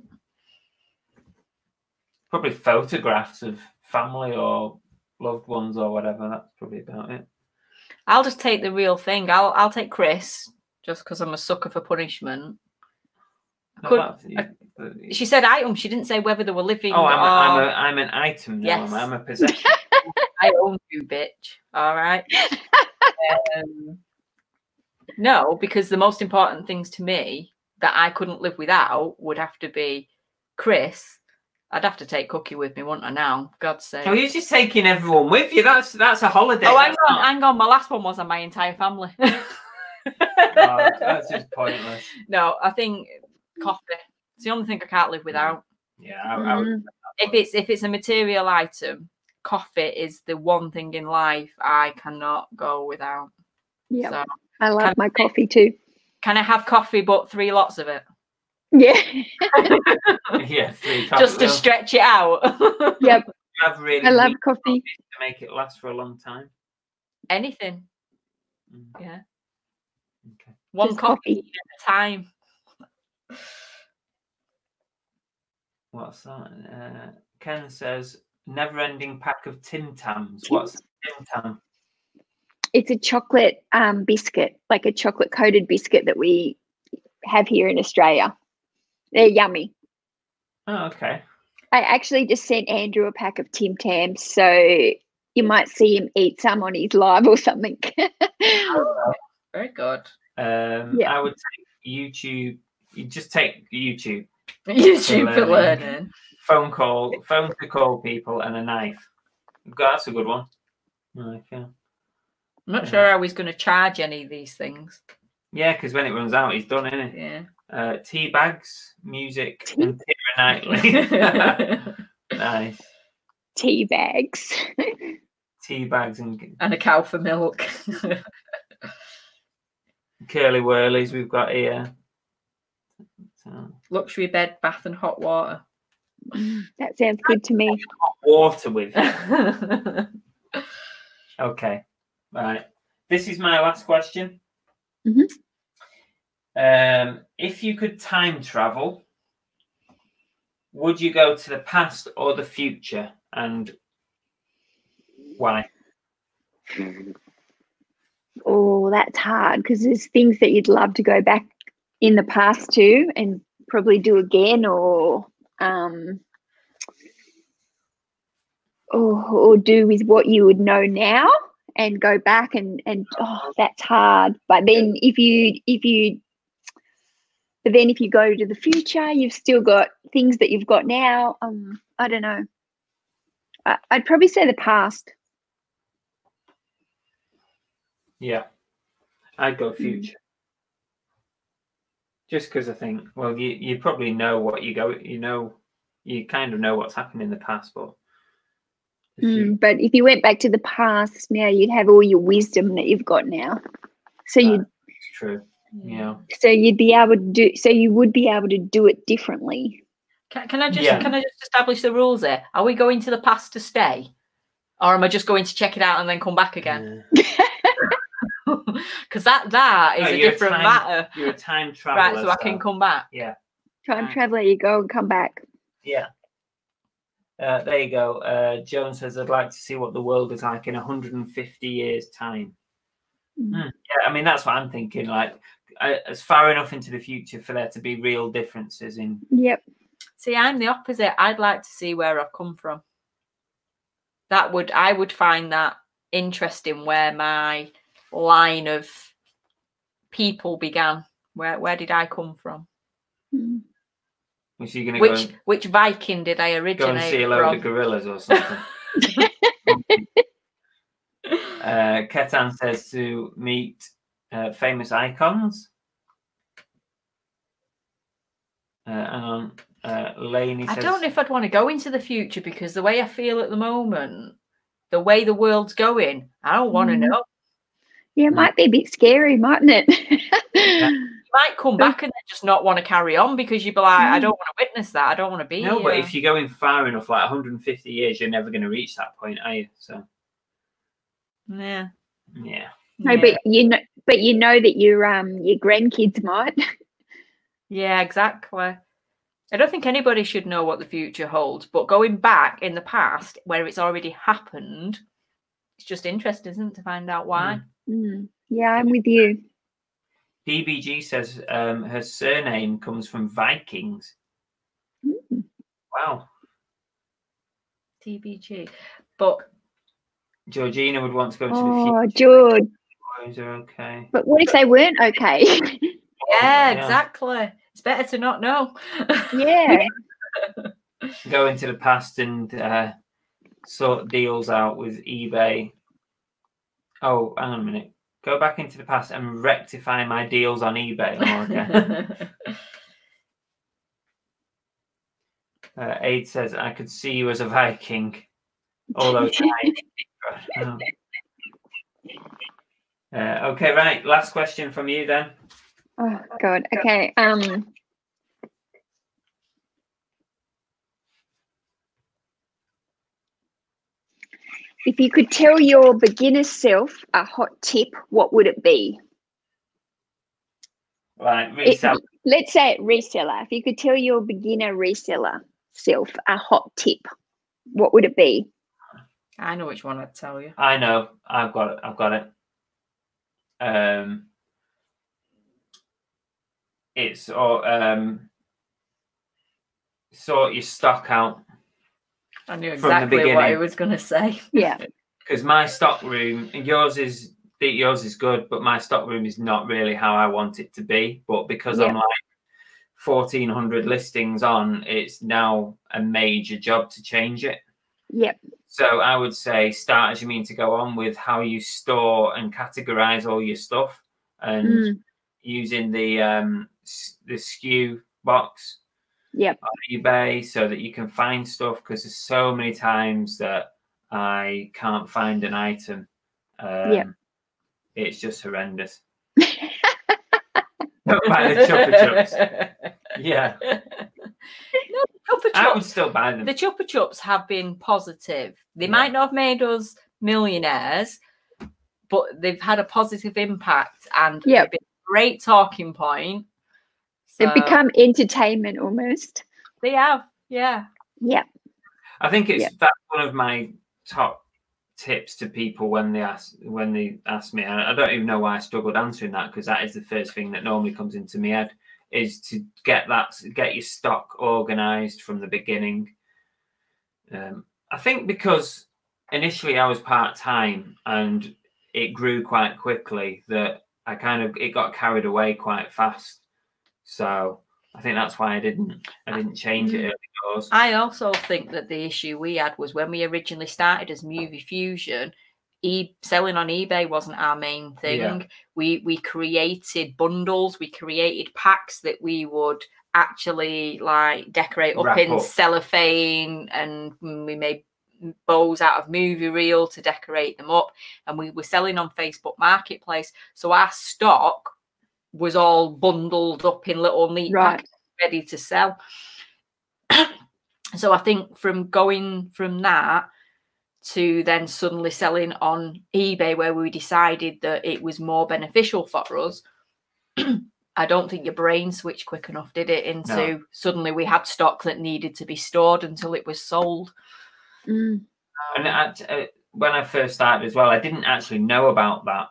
Probably photographs of family or loved ones or whatever. That's probably about it. I'll just take the real thing. I'll take Chris, just because I'm a sucker for punishment. She said item. She didn't say whether they were living. Oh, I'm an item now. Yes. I'm a possession. I own you, bitch. All right. No, because the most important things to me that I couldn't live without would have to be Chris. I'd have to take Cookie with me, wouldn't I? Now, for God's sake. Oh, you're just taking everyone with you. That's a holiday. Oh, hang on. My last one was on my entire family. That's just pointless. No, I think coffee. It's the only thing I can't live without. Yeah, I would. If it's a material item, coffee is the one thing in life I cannot go without. Yeah, so, I love my coffee too. Can I have coffee, but 3 lots of it? Yeah. Yeah, 3 just to stretch it out. Yep. I love coffee to make it last for a long time. Anything. Yeah. Okay. One just coffee at a time. What's that? Ken says, never-ending pack of Tim Tams. What's a Tim Tam? It's a chocolate biscuit, like a chocolate-coated biscuit that we have here in Australia. They're yummy. Oh, okay. I actually just sent Andrew a pack of Tim Tams, so you might see him eat some on his live or something. Oh, very good. I would take YouTube. You just take YouTube. YouTube for learning. Phone to call people, and a knife. That's a good one. Okay. I'm not sure how he's going to charge any of these things. Yeah, because when it runs out, he's done, isn't it? Yeah. Tea bags, music, and Tira Knightley. Nice. Tea bags. Tea bags and a cow for milk. Curly whirlies we've got here. So. Luxury bed, bath, and hot water. That sounds good to me. Hot water with you. Okay. Right. This is my last question. If you could time travel, would you go to the past or the future, and why? Oh, that's hard, because there's things that you'd love to go back in the past to and probably do again, or do with what you would know now and go back and that's hard. But then if you go to the future, you've still got things that you've got now. I don't know. I'd probably say the past. Yeah, I'd go future. Just because I think, well, you probably know what you kind of know what's happened in the past, but but if you went back to the past now, you'd have all your wisdom that you've got now. So it's true. Yeah. So you'd be able to do. So you would be able to do it differently. Can I just establish the rules there? Are we going to the past to stay, or am I just going to check it out and then come back again? Because that is a different matter. You're a time traveler, right? So I can come back. Yeah. Time traveler, you go and come back. Yeah. There you go. Joan says, I'd like to see what the world is like in 150 years' time. Yeah, I mean, that's what I'm thinking. Like, it's far enough into the future for there to be real differences in. Yep. See, I'm the opposite. I'd like to see where I've come from. I would find that interesting, where my line of people began. Where did I come from? Which Viking did I originate go and see a load of gorillas or something? Ketan says to meet famous icons. And Lainey says, I don't know if I'd want to go into the future, because the way I feel at the moment, the way the world's going, I don't want to know. Yeah, it might be a bit scary, mightn't it? Yeah. You might come back and then just not want to carry on, because you'd be like, I don't want to witness that. I don't want to be No, but if you're going far enough, like 150 years, you're never going to reach that point, are you? So yeah. No, but you know that your grandkids might. Yeah, exactly. I don't think anybody should know what the future holds, but going back in the past where it's already happened, it's just interesting, isn't it, to find out why. Yeah, I'm with you. DBG says her surname comes from Vikings. Wow. DBG. But Georgina would want to go to the future. Oh, George. Boys are okay. But what if they weren't okay? Yeah, exactly. It's better to not know. Yeah. Go into the past and sort deals out with eBay. Oh, hang on a minute. Go back into the past and rectify my deals on eBay. Oh, okay. Aid says, I could see you as a Viking. All those times. Okay, right. Last question from you then. Oh, God. Okay. If you could tell your beginner self a hot tip, what would it be? Right, reseller. Let's say reseller. If you could tell your beginner reseller self a hot tip, what would it be? I know which one I'd tell you. I know. I've got it. It's sort your stock out. I knew exactly what I was going to say. Yeah. Because my stock room, yours is good, but my stock room is not really how I want it to be. But because I'm like 1,400 listings on, it's now a major job to change it. Yep. So I would say start as you mean to go on with how you store and categorize all your stuff, and using the SKU box. Yep. On eBay, so that you can find stuff, because there's so many times that I can't find an item. It's just horrendous. Don't buy the Chupa Chups. Yeah. No, Chupa Chups, I would still buy them. The Chupa Chups have been positive. They might not have made us millionaires, but they've had a positive impact, and they've been a great talking point. They've become entertainment almost. They have, yeah. Yeah. I think that's one of my top tips to people when they ask me. I don't even know why I struggled answering that, because that is the first thing that normally comes into my head, is to get your stock organized from the beginning. I think because initially I was part-time and it grew quite quickly, that it got carried away quite fast. So I think that's why I didn't change it early doors. I also think that the issue we had was when we originally started as Movie Fusion, selling on eBay wasn't our main thing. Yeah. We created bundles, we created packs that we would actually like decorate up in cellophane, and we made bows out of movie reel to decorate them up, and we were selling on Facebook Marketplace. So our stock was all bundled up in little neat packs ready to sell. So I think from going from that to then suddenly selling on eBay, where we decided that it was more beneficial for us, I don't think your brain switched quick enough, did it? Into suddenly we had stock that needed to be stored until it was sold. Mm. And when I first started as well, I didn't actually know about that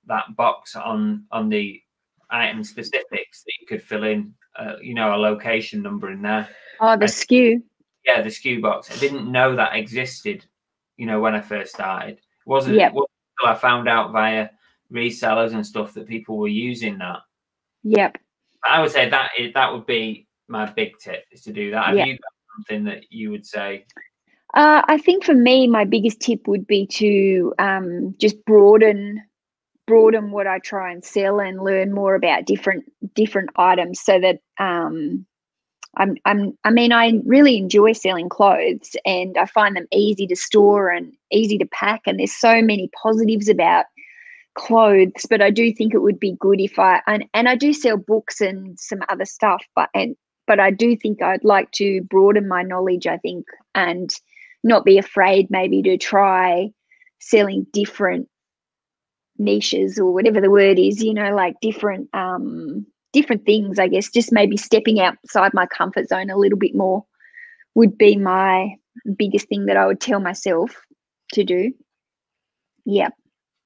that box on the item specifics that you could fill in, you know, a location number in there. Oh, the SKU. Yeah, the SKU box. I didn't know that existed, you know, when I first started. It wasn't until I found out via resellers and stuff that people were using that. Yep. I would say that would be my big tip, is to do that. Have you got something that you would say? I think for me, my biggest tip would be to just broaden what I try and sell and learn more about different items, so that I mean, I really enjoy selling clothes, and I find them easy to store and easy to pack, and there's so many positives about clothes. But I do think it would be good if and I do sell books and some other stuff, but I do think I'd like to broaden my knowledge, I think, and not be afraid maybe to try selling different niches, or whatever the word is, you know, like different things, I guess. Just maybe stepping outside my comfort zone a little bit more would be my biggest thing that I would tell myself to do. Yeah.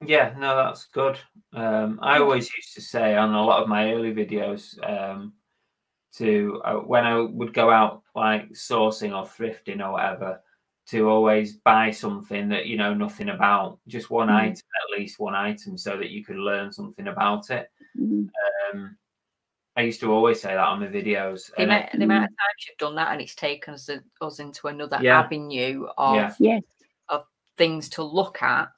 Yeah, no, that's good. I always used to say on a lot of my early videos when I would go out like sourcing or thrifting or whatever, to always buy something that you know nothing about, just one item, at least one item, so that you could learn something about it. I used to always say that on my videos. The amount of times you've done that, and it's taken us into another avenue of things to look at.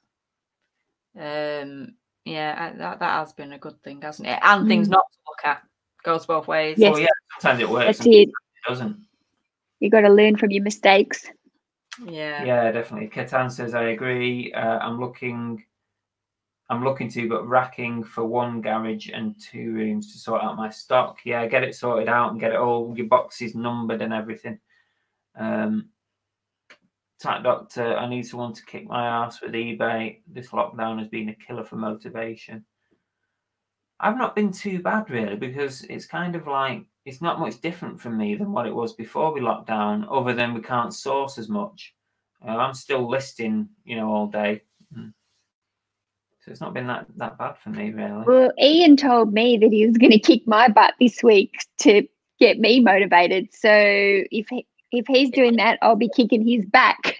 That has been a good thing, hasn't it? And things not to look at. Goes both ways. Yes. Well, yeah, sometimes it works. That's it. It doesn't. You got to learn from your mistakes. Yeah, definitely. Ketan says, I agree. I'm looking to, but racking for one garage and 2 rooms to sort out my stock. Yeah, get it sorted out and get it all your boxes numbered and everything. Tech Doctor, I need someone to kick my ass with eBay. This lockdown has been a killer for motivation. I've not been too bad really, because it's kind of like it's not much different from me than what it was before we locked down, other than we can't source as much. I'm still listing, you know, all day. So it's not been that bad for me, really. Well, Ian told me that he was going to kick my butt this week to get me motivated. So if he's doing that, I'll be kicking his back.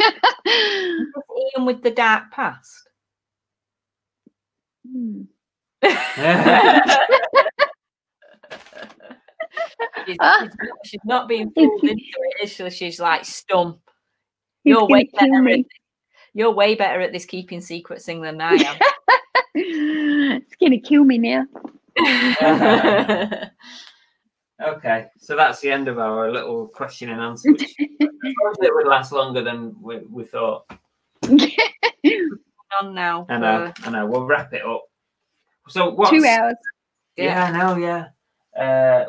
Ian with the dark past. She's not being fooled into it, is she? She's like stump. You're way better at this keeping secrets thing than I am. It's gonna kill me now. Okay, so that's the end of our little question and answer. Which it would last longer than we thought. On now. I know. We'll wrap it up. So 2 hours. Yeah, I know. Yeah.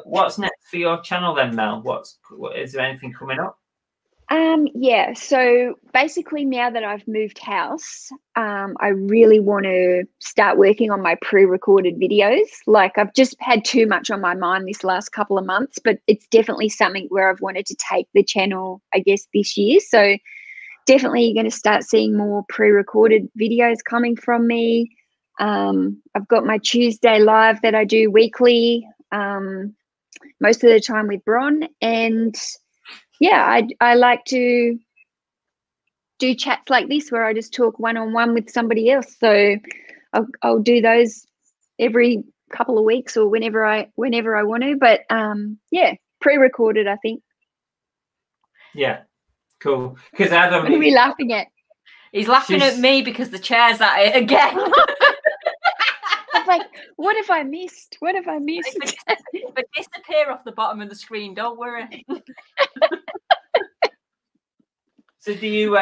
What's next for your channel then, Mel? Is there anything coming up? So basically now that I've moved house, I really want to start working on my pre-recorded videos. Like, I've just had too much on my mind this last couple of months, but it's definitely something where I've wanted to take the channel, I guess, this year. So definitely you're going to start seeing more pre-recorded videos coming from me. I've got my Tuesday live that I do weekly, most of the time with Bron, and yeah, I like to do chats like this where I just talk one-on-one with somebody else. So I'll do those every couple of weeks or whenever I want to. But pre-recorded, I think. Yeah, cool. Because Adam, what are we laughing at? He's laughing at me because the chair's at it again. I'm like, what have I missed? What have I missed? But disappear off the bottom of the screen. Don't worry. So do you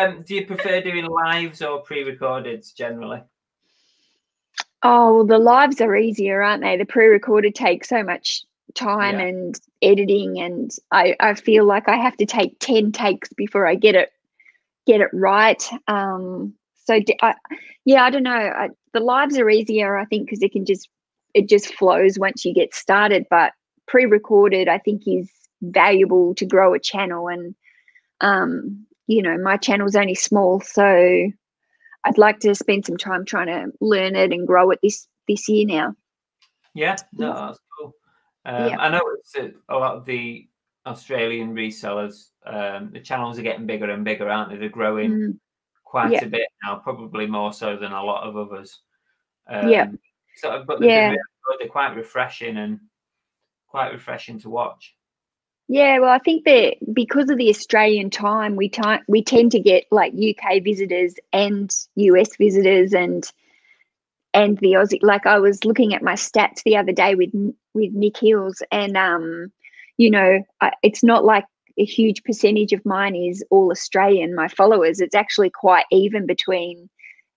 prefer doing lives or pre-recordeds generally? Oh, well, the lives are easier, aren't they? The pre-recorded take so much time and editing, and I feel like I have to take 10 takes before I get it right. I don't know. The lives are easier, I think, because you can just it just flows once you get started. But pre-recorded, I think, is valuable to grow a channel. And you know, my channel's only small, so I'd like to spend some time trying to learn it and grow it this year now. Yeah, no, that's cool. I know it's a lot of the Australian resellers, the channels are getting bigger and bigger, aren't they? They're growing quite a bit now, probably more so than a lot of others. So, but they're quite refreshing and quite refreshing to watch. Yeah, well, I think that because of the Australian time, we tend to get like UK visitors and US visitors and the Aussie. Like, I was looking at my stats the other day with Nick Hills, and you know, it's not like a huge percentage of mine is all Australian. My followers, it's actually quite even between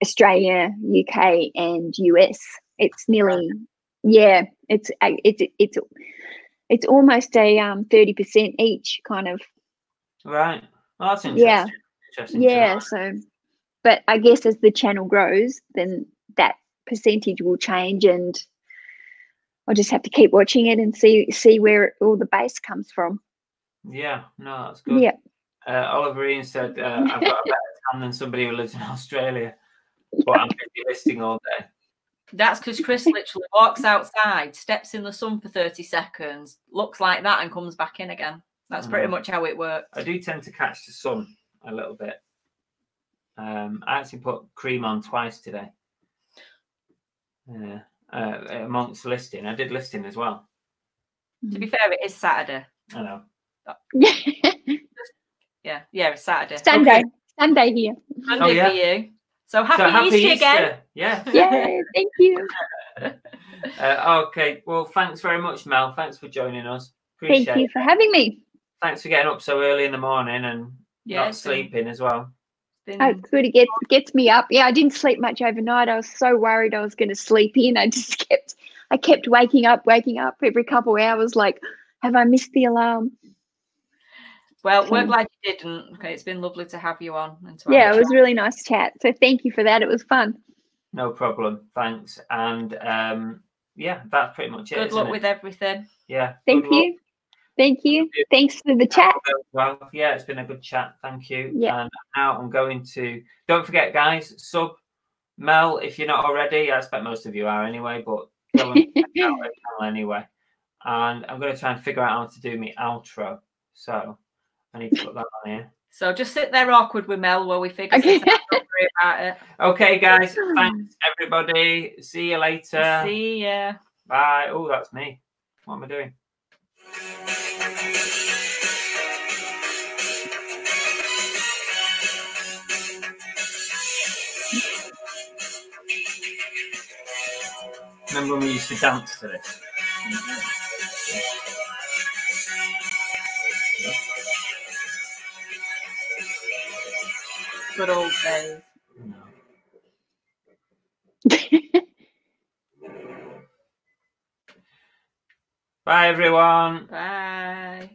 Australia, UK, and US. It's nearly it's almost a 30% each kind of. Right. Well, that's interesting. Yeah. So, but I guess as the channel grows, then that percentage will change, and I'll just have to keep watching it and see where all the base comes from. Yeah. No, that's good. Yeah. Oliver Ian said, I've got a better tan than somebody who lives in Australia, but I'm busy listing all day. That's because Chris literally walks outside, steps in the sun for 30 seconds, looks like that, and comes back in again. That's pretty much how it works. I do tend to catch the sun a little bit. I actually put cream on twice today. Amongst listing. I did listing as well. To be fair, it is Saturday. I know. Yeah, it's Saturday. Sunday here. Sunday for you. So happy Easter again. Yeah. Yeah, thank you. Okay, well, thanks very much, Mel. Thanks for joining us. Thank you for having me. Thanks for getting up so early in the morning and not sleeping as well. It's good. It gets me up. Yeah, I didn't sleep much overnight. I was so worried I was going to sleep in. I kept waking up every couple of hours. Like, have I missed the alarm? Well, we're glad you didn't. Okay, it's been lovely to have you on. And it was really nice chat. So thank you for that. It was fun. No problem. Thanks. And that's pretty much it. Good luck with everything. Yeah. Thank you. Thank you. Thanks for the chat. Well, yeah, it's been a good chat. Thank you. Yeah. And now I'm going to, don't forget, guys, sub Mel if you're not already. I expect most of you are anyway, but go and check out her channel anyway. And I'm going to try and figure out how to do my outro. So I need to put that on here. So just sit there awkward with Mel while we figure this out. Don't worry about it. Okay, guys. Thanks, everybody. See you later. See ya. Bye. Oh, that's me. What am I doing? Remember when we used to dance to this? Good old days. Bye, everyone. Bye.